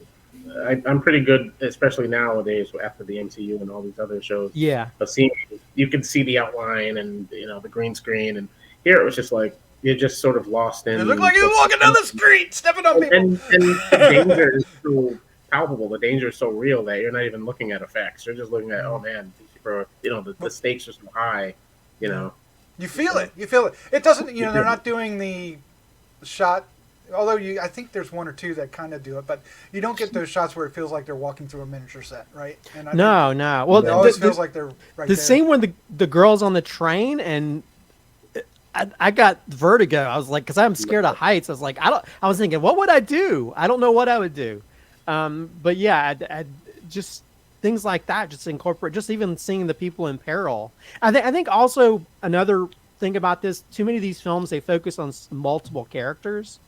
I'm pretty good, especially nowadays after the MCU and all these other shows. Yeah, Of seeing, you can see the outline and the green screen, and here it was just like you're just sort of lost in. It looked like he was walking down the street, stepping on people. And the danger is so palpable. The danger is so real that you're not even looking at effects. You're just looking at, oh man, the stakes are so high. You feel it. You feel it. It doesn't. They're not doing the shot. Although I think there's one or two that kind of do it, but you don't get those shots where it feels like they're walking through a miniature set, right? And no. Well, it always feels like they're right the there. scene when the girl's on the train and I got vertigo. I was like, because I'm scared of heights. I was like, I was thinking, what would I do? I don't know what I would do. But yeah, I just things like that. Just incorporate. Just even seeing the people in peril. I think also another thing about this. Too many of these films, they focus on multiple characters.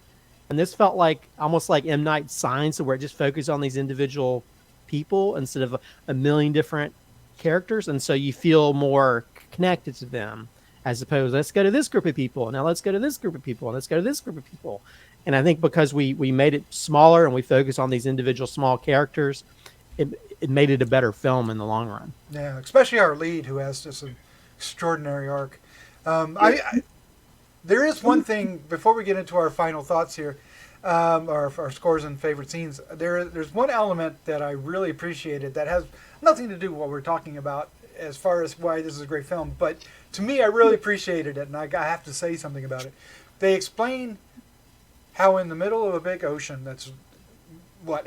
And this felt like almost like M. Night's Signs, where it just focused on these individual people instead of a million different characters. And so you feel more connected to them as opposed, let's go to this group of people. Now let's go to this group of people. And let's go to this group of people. And I think because we made it smaller and we focused on these individual small characters, it made it a better film in the long run. Yeah, especially our lead, who has just an extraordinary arc. There is one thing, before we get into our final thoughts here, our scores and favorite scenes, there's one element that I really appreciated that has nothing to do with what we're talking about as far as why this is a great film, but to me, I really appreciated it, and I have to say something about it. They explain how in the middle of a big ocean that's,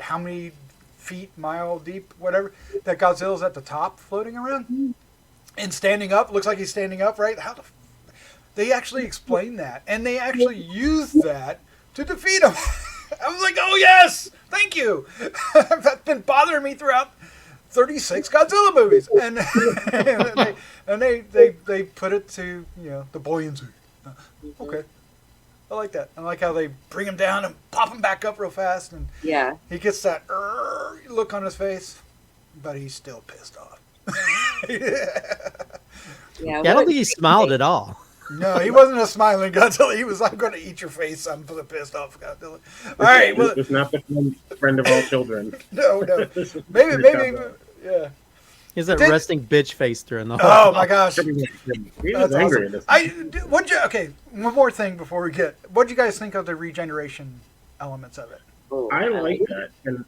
how many feet, mile deep, whatever, that Godzilla's at the top floating around and standing up. Looks like he's standing up, right? They actually explain that, and they actually use that to defeat him. I was like, oh yes, thank you. That's been bothering me throughout 36 Godzilla movies, and they put it to the buoyancy. Okay, I like that. I like how they bring him down and pop him back up real fast, and he gets that look on his face, but he's still pissed off. I don't think he smiled at all. No, he wasn't a smiling Godzilla. He was, I'm going to eat your face. I'm pissed off Godzilla. All right. Well, it's not the friend of all children. No. Maybe, yeah. He's that resting bitch face during the whole Oh, my gosh. He was angry. Awesome. Okay, one more thing before we get. What'd you guys think of the regeneration elements of it? I like that. And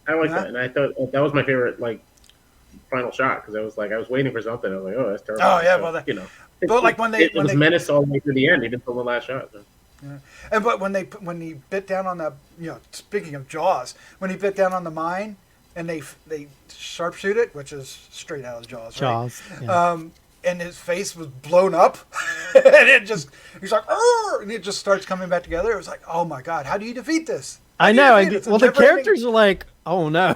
and I thought that was my favorite, final shot, because I was waiting for something. I was like, oh, that's terrible. Oh, yeah, well, but like when it was menace all the way to the end, even till the last shot. So. Yeah. But when he bit down on the, speaking of Jaws, when he bit down on the mine and they sharpshoot it, which is straight out of Jaws, right? Jaws. Yeah. And his face was blown up, and he's like, "Arr!" And it just starts coming back together. It was like, oh my God, how do you defeat this? I know. Well, the characters are like, oh no,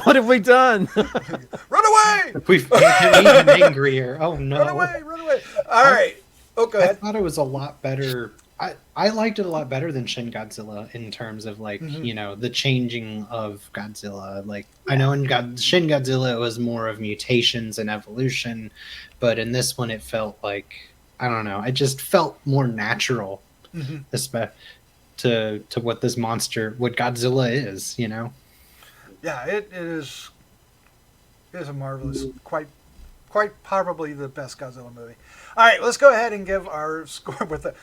what have we done? Run away! We've made him even angrier. Oh no! Run away! All right. Oh, go ahead. I thought it was a lot better. I liked it a lot better than Shin Godzilla in terms of the changing of Godzilla. I know in Shin Godzilla it was more of mutations and evolution, but in this one it felt like, I don't know, it just felt more natural. To what this monster, what Godzilla is, Yeah, it is. It is a marvelous, quite probably the best Godzilla movie. All right, let's go ahead and give our score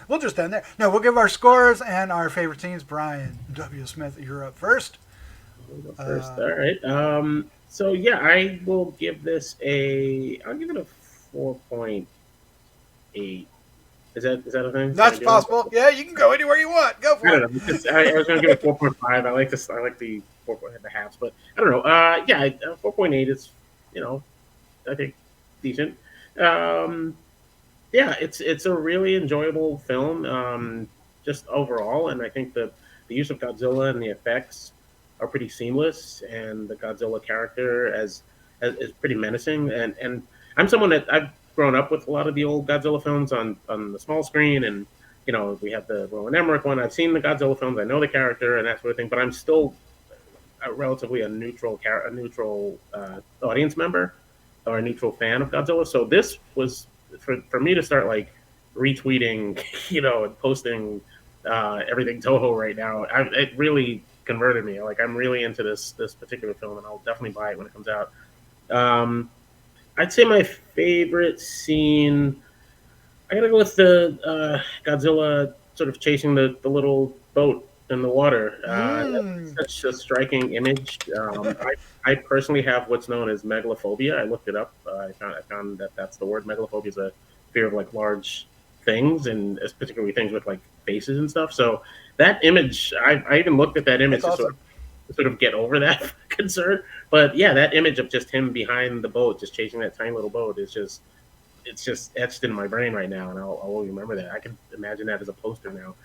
we'll just end there. No, we'll give our scores and our favorite teams. Brian W. Smith, you're up first. I'll go first. All right. So yeah, I will give this I'll give it a 4.8. Is that a thing? That's possible. Yeah, you can go anywhere you want. Go for it. I was going to give it 4.5. I like the 4.5, but I don't know. 4.8 is I think decent. Yeah, it's a really enjoyable film, just overall, and I think the use of Godzilla and the effects are pretty seamless, and the Godzilla character as is pretty menacing. And I'm someone that I've grown up with a lot of the old Godzilla films on the small screen, and we have the Roland Emmerich one. I've seen the Godzilla films. I know the character and that sort of thing, but I'm still relatively a neutral audience member or a neutral fan of Godzilla. So this was for me to start like retweeting, and posting everything Toho right now. It really converted me. Like I'm really into this particular film, and I'll definitely buy it when it comes out. I'd say my favorite scene. I gotta go with the Godzilla sort of chasing the little boat in the water. That's such a striking image. I personally have what's known as megalophobia. I looked it up. I found that that's the word. Megalophobia is a fear of like large things, and particularly things with like faces and stuff. So that image, I even looked at that image to sort of get over that concern. But yeah, that image of just him behind the boat, just chasing that tiny little boat, it's just etched in my brain right now, and I'll always remember that. I can imagine that as a poster now.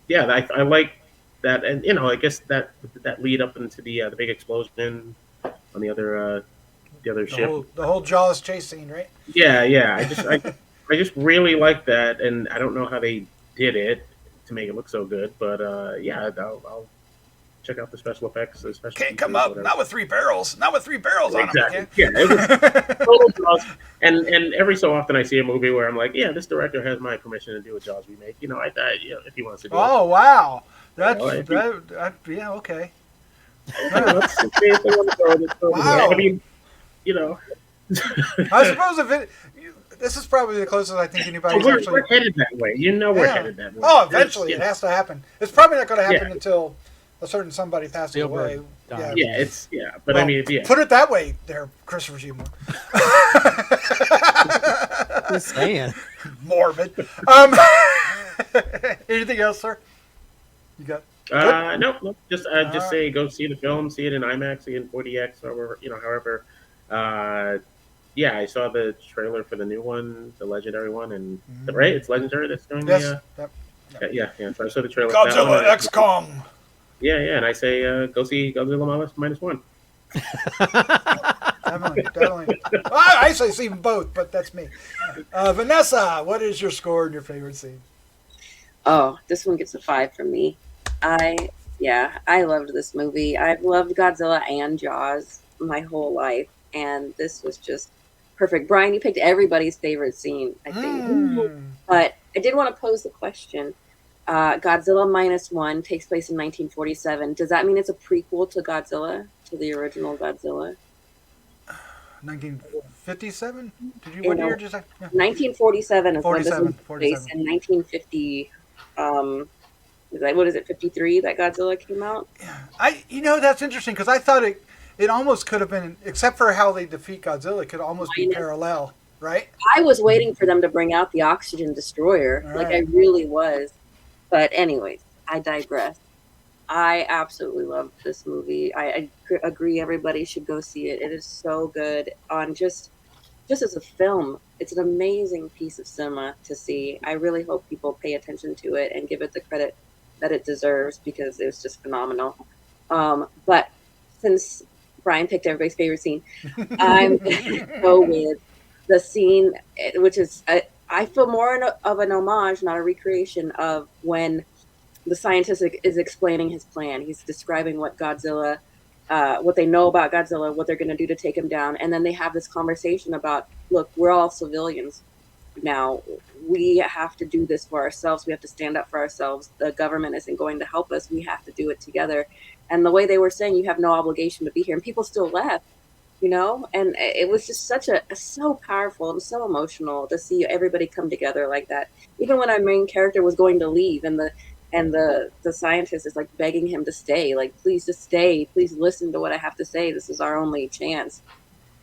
Yeah, I like that, and I guess that lead up into the big explosion on the other ship. The whole Jaws chase scene, right? Yeah. I just really like that, and I don't know how they did it to make it look so good, but yeah, I'll check out the special effects. Can't come up, not with three barrels. Not with three barrels on them. Yeah, it was total Jaws. And every so often I see a movie where I'm like, yeah, this director has my permission to do a Jaws remake. If he wants to do it. Oh, wow. That's, yeah, okay. Let's see if they want to throw this over there. Wow. I mean, I suppose this is probably the closest I think anybody's actually... We're headed that way. We're headed that way. Oh, eventually it has to happen. It's probably not going to happen until a certain somebody passes away. But I mean, put it that way, there, Christopher Seymour. Just saying. Morbid. Anything else, sir? You got? No. Just say go see the film, see it in IMAX, see it in 4DX, or however. Yeah, I saw the trailer for the new one, the legendary one, and right, it's legendary that's doing the. Yeah. So I saw the trailer. Godzilla X Kong. Yeah, and I say go see Godzilla minus one. Definitely. I say see both, but that's me. Vanessa, what is your score and your favorite scene? Oh, this one gets a 5 from me. I loved this movie. I've loved Godzilla and Jaws my whole life, and this was just perfect. Brian, you picked everybody's favorite scene, I think. But I did want to pose the question. Godzilla Minus One takes place in 1947. Does that mean it's a prequel to Godzilla, to the original Godzilla? 1957? What year did you say? Yeah. 1947 is when this was placed. In 1950, what is it, 53 that Godzilla came out? Yeah. That's interesting because I thought it almost could have been, except for how they defeat Godzilla, it could almost be parallel, right? I was waiting for them to bring out the Oxygen Destroyer. Right. I really was. But anyways, I digress. I absolutely love this movie. I agree everybody should go see it. It is so good. On just as a film, it's an amazing piece of cinema to see. I really hope people pay attention to it and give it the credit that it deserves because it was just phenomenal. But since Brian picked everybody's favorite scene, I'm going to go with the scene, which is... I feel more of an homage, not a recreation, of when the scientist is explaining his plan. He's describing what Godzilla, what they know about Godzilla, what they're going to do to take him down. And then they have this conversation about, look, we're all civilians now. We have to do this for ourselves. We have to stand up for ourselves. The government isn't going to help us. We have to do it together. And the way they were saying, you have no obligation to be here. And people still left. And it was just so powerful and so emotional to see everybody come together like that. Even when our main character was going to leave and the scientist is like begging him to stay, like, please just stay, please listen to what I have to say. This is our only chance.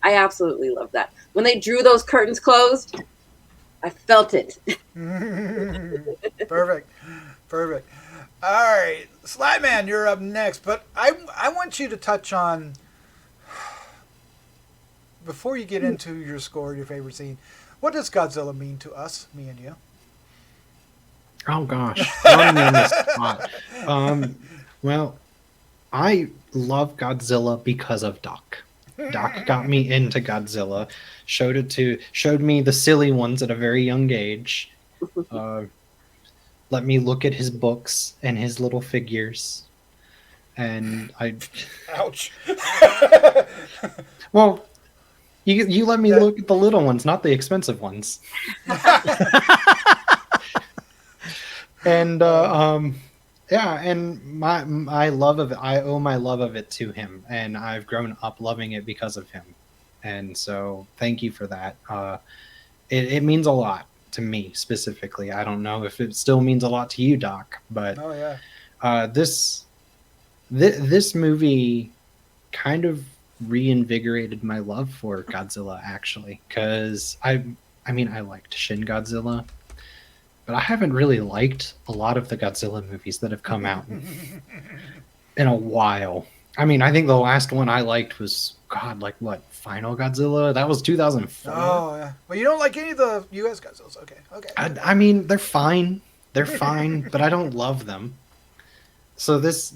I absolutely love that. When they drew those curtains closed, I felt it. Perfect. All right, Slattman, you're up next, but I want you to touch on before you get into your score, your favorite scene, what does Godzilla mean to us, me and you? Oh gosh, throwing me on the spot. Well, I love Godzilla because of Doc. Doc got me into Godzilla, showed me the silly ones at a very young age. Let me look at his books and his little figures, and I. Ouch. Well, you let me look at the little ones, not the expensive ones. And yeah, and my love of it, I owe my love of it to him, and I've grown up loving it because of him. And so thank you for that. It means a lot to me specifically. I don't know if it still means a lot to you, Doc, but Oh yeah. this movie kind of reinvigorated my love for Godzilla, actually, because I mean I liked Shin Godzilla, but I haven't really liked a lot of the Godzilla movies that have come out in a while. I mean, I think the last one I liked was Final Godzilla? That was 2004. Oh yeah. Well, you don't like any of the U.S. Godzillas. Okay. I mean, they're fine. They're fine, but I don't love them. So this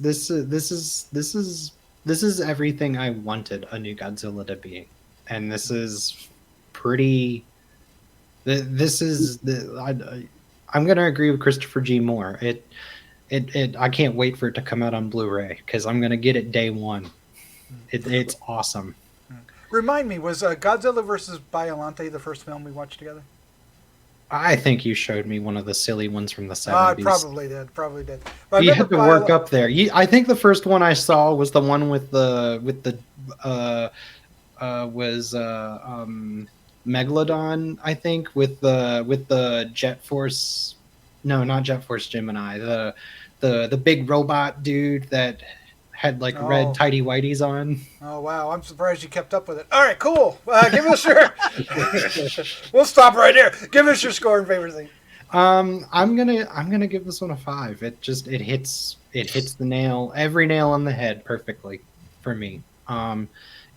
is everything I wanted a new Godzilla to be, and this is pretty. I'm gonna agree with Christopher G. Mohr. I can't wait for it to come out on Blu-ray because I'm gonna get it day one. It's awesome. Remind me, was Godzilla versus Biollante the first film we watched together? I think you showed me one of the silly ones from the 70s. I probably did. But You had to work up there. I think the first one I saw was the one with the Megalodon, I think, with the Jet Force. No, not Jet Force Gemini. The big robot dude that had red tighty whities on. Oh wow! I'm surprised you kept up with it. All right, cool. Give us your. We'll stop right here. Give us your score and favorite thing. I'm gonna give this one a 5. It hits every nail on the head perfectly for me.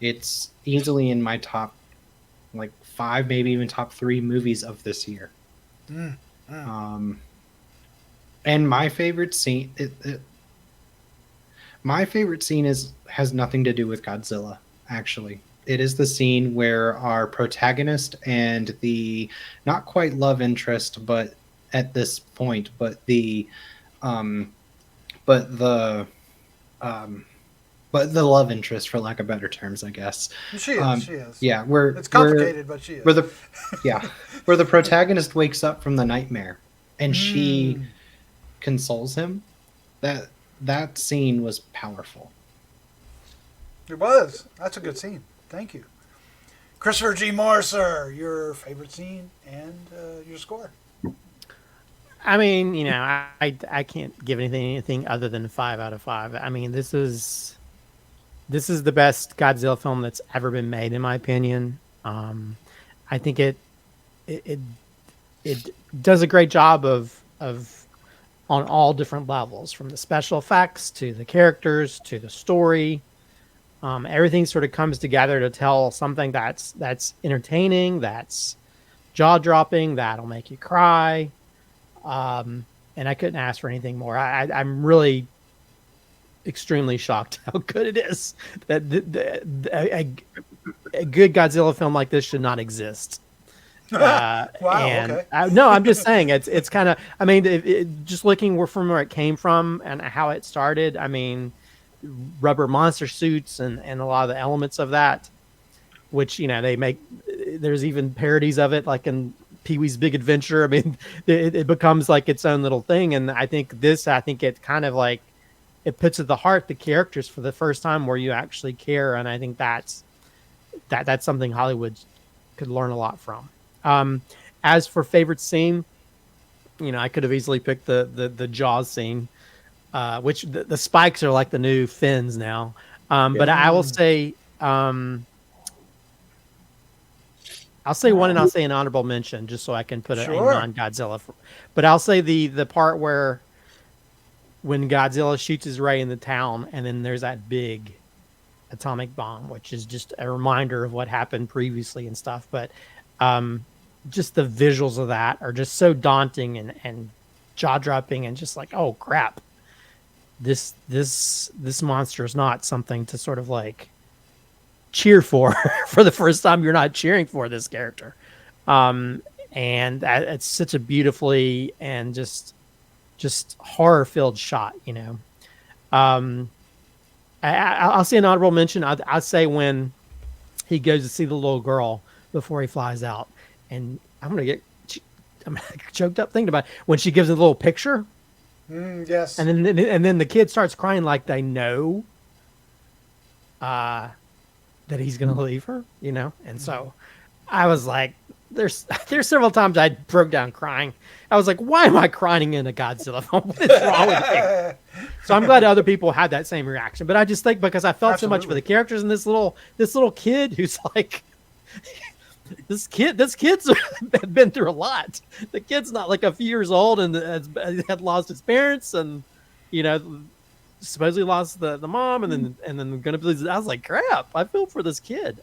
It's easily in my top 5, maybe even top 3 movies of this year. And my favorite scene. My favorite scene has nothing to do with Godzilla, actually. It is the scene where our protagonist and the not quite love interest, but at this point, but the love interest, for lack of better terms, I guess. She is. Yeah, it's complicated, but she is. Where the protagonist wakes up from the nightmare and she consoles him. That scene was powerful. It was. That's a good scene. Thank you. Christopher G. Mohr, sir, your favorite scene and your score. I mean, I can't give anything other than 5 out of 5. I mean, this is the best Godzilla film that's ever been made, in my opinion. I think it does a great job of on all different levels, from the special effects to the characters to the story. Everything sort of comes together to tell something that's entertaining, that's jaw-dropping, that'll make you cry. And I couldn't ask for anything more. I'm really extremely shocked how good it is. That a good Godzilla film like this should not exist. Wow. And Okay. no, I'm just saying it's kind of. I mean, just looking from where it came from and how it started. I mean, rubber monster suits and a lot of the elements of that, which they make. There's even parodies of it, like in Pee-wee's Big Adventure. I mean, it becomes like its own little thing. And I think it kind of it puts at the heart the characters for the first time where you actually care. And I think that's something Hollywood could learn a lot from. As for favorite scene, I could have easily picked the Jaws scene, which the spikes are like the new fins now. But I will say, I'll say one and I'll say an honorable mention just so I can put a non-Godzilla. But I'll say the part when Godzilla shoots his ray in the town and then there's that big atomic bomb, which is just a reminder of what happened previously and stuff. But just the visuals of that are just so daunting and jaw dropping, and just like, oh crap, this monster is not something to sort of like cheer for for the first time. You're not cheering for this character. And it's such a beautifully and just horror filled shot, you know. I'll say an honorable mention. I'd say when he goes to see the little girl before he flies out, and I'm choked up thinking about it. When she gives a little picture. Yes. And then the kid starts crying like they know that he's gonna leave her, you know. And so I was like, there's several times I broke down crying. I was like, why am I crying in a Godzilla film? What is wrong with me? So I'm glad other people had that same reaction. But I just think because I felt so much for the characters and this little kid who's like, this kid's been through a lot. The kid's not like a few years old and had lost his parents, and you know, supposedly lost the mom, and then gonna lose. I was like, crap, I feel for this kid.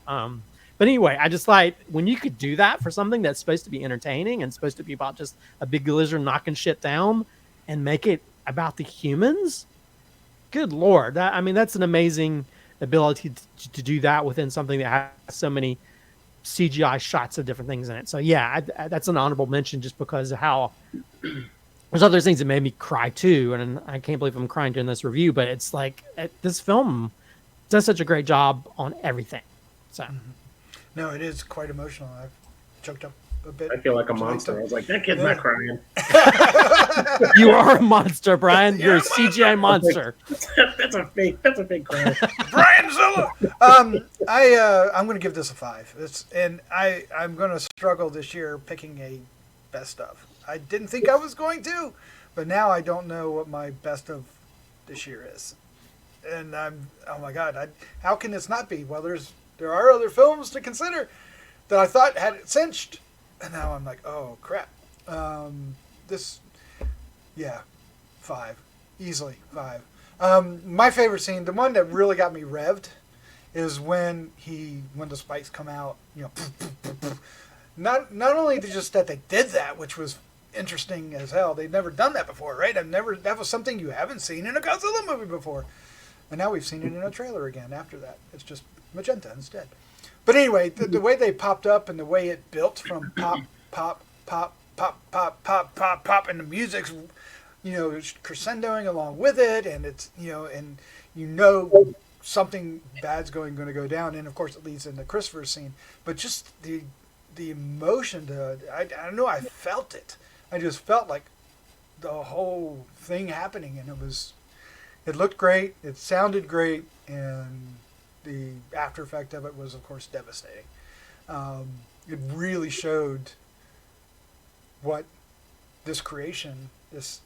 But anyway, I just like when you could do that for something that's supposed to be entertaining and supposed to be about just a big lizard knocking shit down, and make it about the humans. Good Lord. That's an amazing ability to do that within something that has so many CGI shots of different things in it. So yeah, that's an honorable mention just because of how there's other things that made me cry too. And I can't believe I'm crying during this review, but it's like this film does such a great job on everything. So. No, it is quite emotional. I've choked up a bit. I feel like a monster. I was like, that kid's not crying. You are a monster, Brian. You're a CGI monster. That's a fake cry. Brian Zilla. I'm going to give this a 5. I'm going to struggle this year picking a best of. I didn't think I was going to, but now I don't know what my best of this year is. And oh my God, how can this not be? Well, there are other films to consider that I thought had it cinched, and now I'm like, oh crap. 5, easily 5. My favorite scene, the one that really got me revved, is when the spikes come out. You know, not only just that they did that, which was interesting as hell. They'd never done that before, right? That was something you haven't seen in a Godzilla movie before, and now we've seen it in a trailer again. After that, it's just magenta instead. But anyway, the way they popped up and the way it built from pop, pop, pop, pop, pop, pop, pop, pop, and the music's, crescendoing along with it, and it's, and something bad's going to go down, and of course it leads into Christopher's scene. But just the emotion I don't know, I felt it. I just felt like the whole thing happening, and it looked great, it sounded great, and the after effect of it was, of course, devastating. It really showed what this creation, this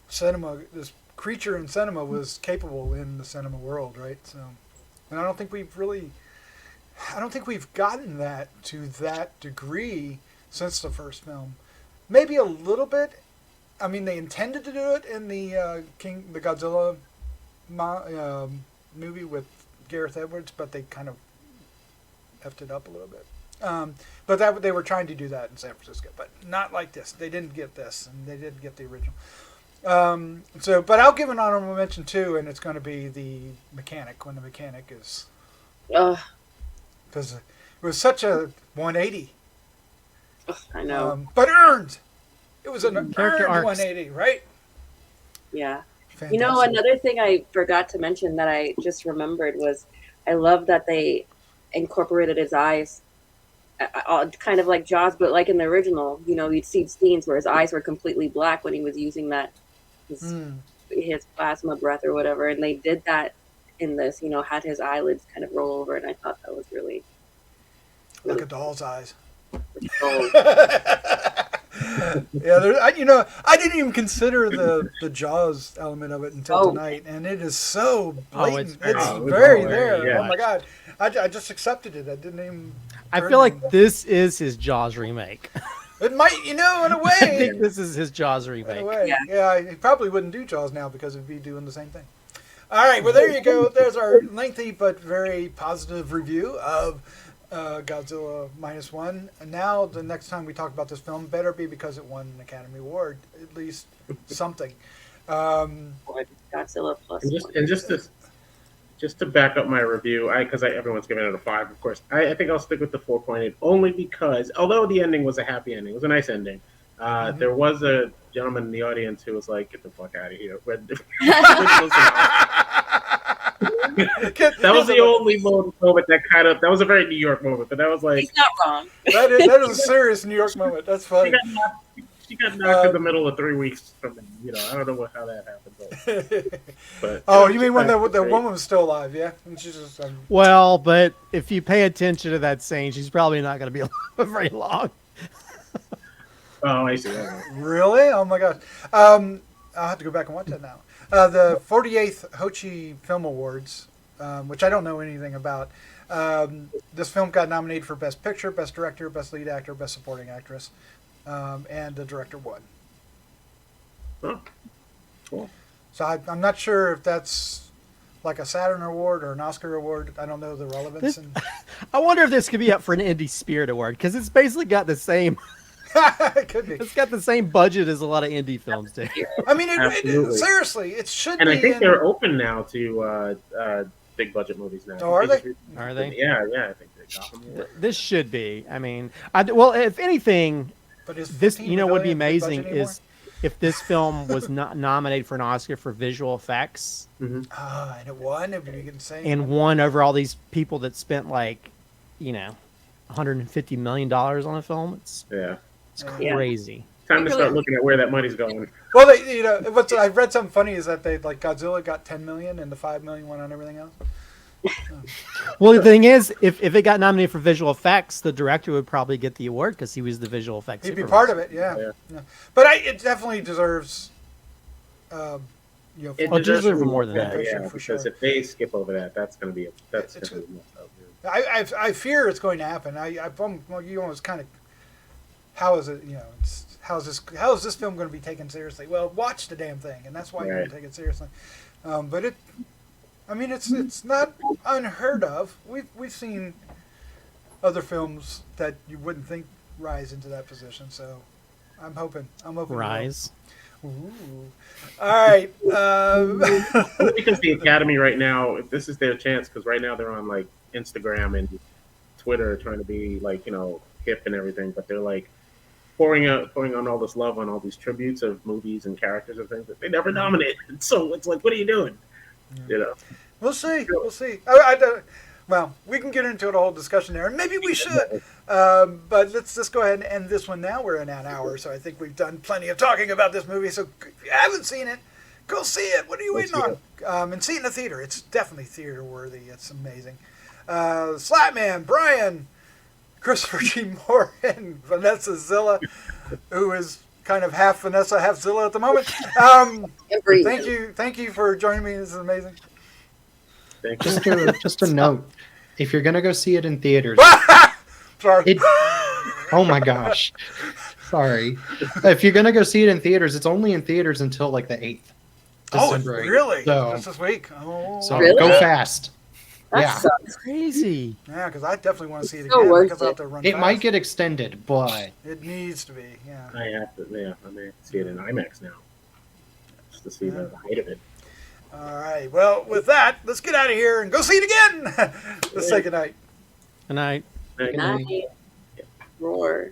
cinema, this creature in cinema was capable in the cinema world, right? So, and I don't think we've gotten that to that degree since the first film. Maybe a little bit. I mean, they intended to do it in the Godzilla movie with Gareth Edwards, but they kind of effed it up a little bit. But they were trying to do that in San Francisco, but not like this. They didn't get this, and they didn't get the original. But I'll give an honorable mention too, and it's going to be the mechanic, when the mechanic is, because it was such a 180. I know, but earned. It was an Character earned arcs. 180, right? yeah. Fantastic. Another thing I forgot to mention that I just remembered was I love that they incorporated his eyes, kind of like Jaws, but like in the original, you'd see scenes where his eyes were completely black when he was using his plasma breath or whatever, and they did that in this, had his eyelids kind of roll over, and I thought that was really Like a doll's eyes. cool. Yeah, I didn't even consider the Jaws element of it until tonight, and it is so blatant. It's very there. Yeah. Oh my God, I just accepted it. I didn't even. I feel like this is his Jaws remake. It might, in a way. I think this is his Jaws In remake. a way. Yeah, he probably wouldn't do Jaws now because he'd be doing the same thing. All right, well, there you go. There's our lengthy but very positive review of Godzilla Minus One. And now, the next time we talk about this film, better be because it won an Academy Award, at least something. Godzilla plus And just to back up my review, because everyone's giving it a 5, of course. I think I'll stick with the 4.8 only because, although the ending was a happy ending, it was a nice ending. There was a gentleman in the audience who was like, "Get the fuck out of here!" That was the only moment that was a very New York moment, but that was like, he's not wrong. That is a serious New York moment. That's funny. She got knocked in the middle of 3 weeks from him. I don't know how that happened. But Oh, you mean when the woman was still alive? Yeah, and she's just. Well, but if you pay attention to that scene, she's probably not going to be alive very long. Oh, I see. Really? Oh my gosh. I'll have to go back and watch that now. The 48th Ho Chi Film Awards, which I don't know anything about. This film got nominated for Best Picture, Best Director, Best Lead Actor, Best Supporting Actress, and the director won. Oh, cool. So I'm not sure if that's like a Saturn Award or an Oscar Award. I don't know the relevance. I wonder if this could be up for an Indie Spirit Award because it's basically got the same. It could be. It's got the same budget as a lot of indie films do. I mean, seriously, it should be. And I think they're open now to big budget movies now. Oh, are they? Are they? Yeah, I think they got them. This should be. I mean, well, if anything, But is this 15 would be million big budget amazing anymore? is if this film was not nominated for an Oscar for visual effects And it won. It would be insane. and won over all these people that spent like, $150 million on a film. It's crazy. Time to start looking at where that money's going. Well, I've read something funny is that Godzilla got 10 million and the 5 million went on everything else. Well, the thing is, if it got nominated for visual effects, the director would probably get the award because he was the visual effects. He'd be part of it, yeah. But it definitely deserves. It deserves more than that. Yeah, for because sure. if they skip over that, that's going to be messed up. I fear it's going to happen. You almost kind of. How is it? How is this film going to be taken seriously? Well, watch the damn thing, and that's why you're going to take it seriously. But it's not unheard of. We've seen other films that you wouldn't think rise into that position. So I'm hoping. Rise. Ooh. All right. Because the Academy right now, if this is their chance, because right now they're on like Instagram and Twitter trying to be like hip and everything, but they're like pouring on all this love on all these tributes of movies and characters and things that they never nominated. So it's like, what are you doing? We'll see. Well, we can get into a whole discussion there, and maybe we should. But let's just go ahead and end this one now. We're in an hour, so I think we've done plenty of talking about this movie. So if you haven't seen it, go see it. What are you waiting on? And see it in the theater. It's definitely theater worthy. It's amazing. Slattman, Brian, Christopher G. Mohr, and Vanessa Zilla, who is kind of half Vanessa, half Zilla at the moment. Thank you for joining me. This is amazing. Just a note: if you're gonna go see it in theaters, Sorry. Oh my gosh, sorry. If you're gonna go see it in theaters, it's only in theaters until like the 8th. December 8th. Really? So, Just this week? Oh, so Really? go fast. That sucks. Crazy. yeah, because I definitely want to see it So again. worth Because I'll have to run It fast. might get extended, but It needs to be. Yeah. I have to, I may see it in IMAX now, just to see the height of it. All right. Well, with that, let's get out of here and go see it again. Let's say goodnight. Good night. Night. Roar.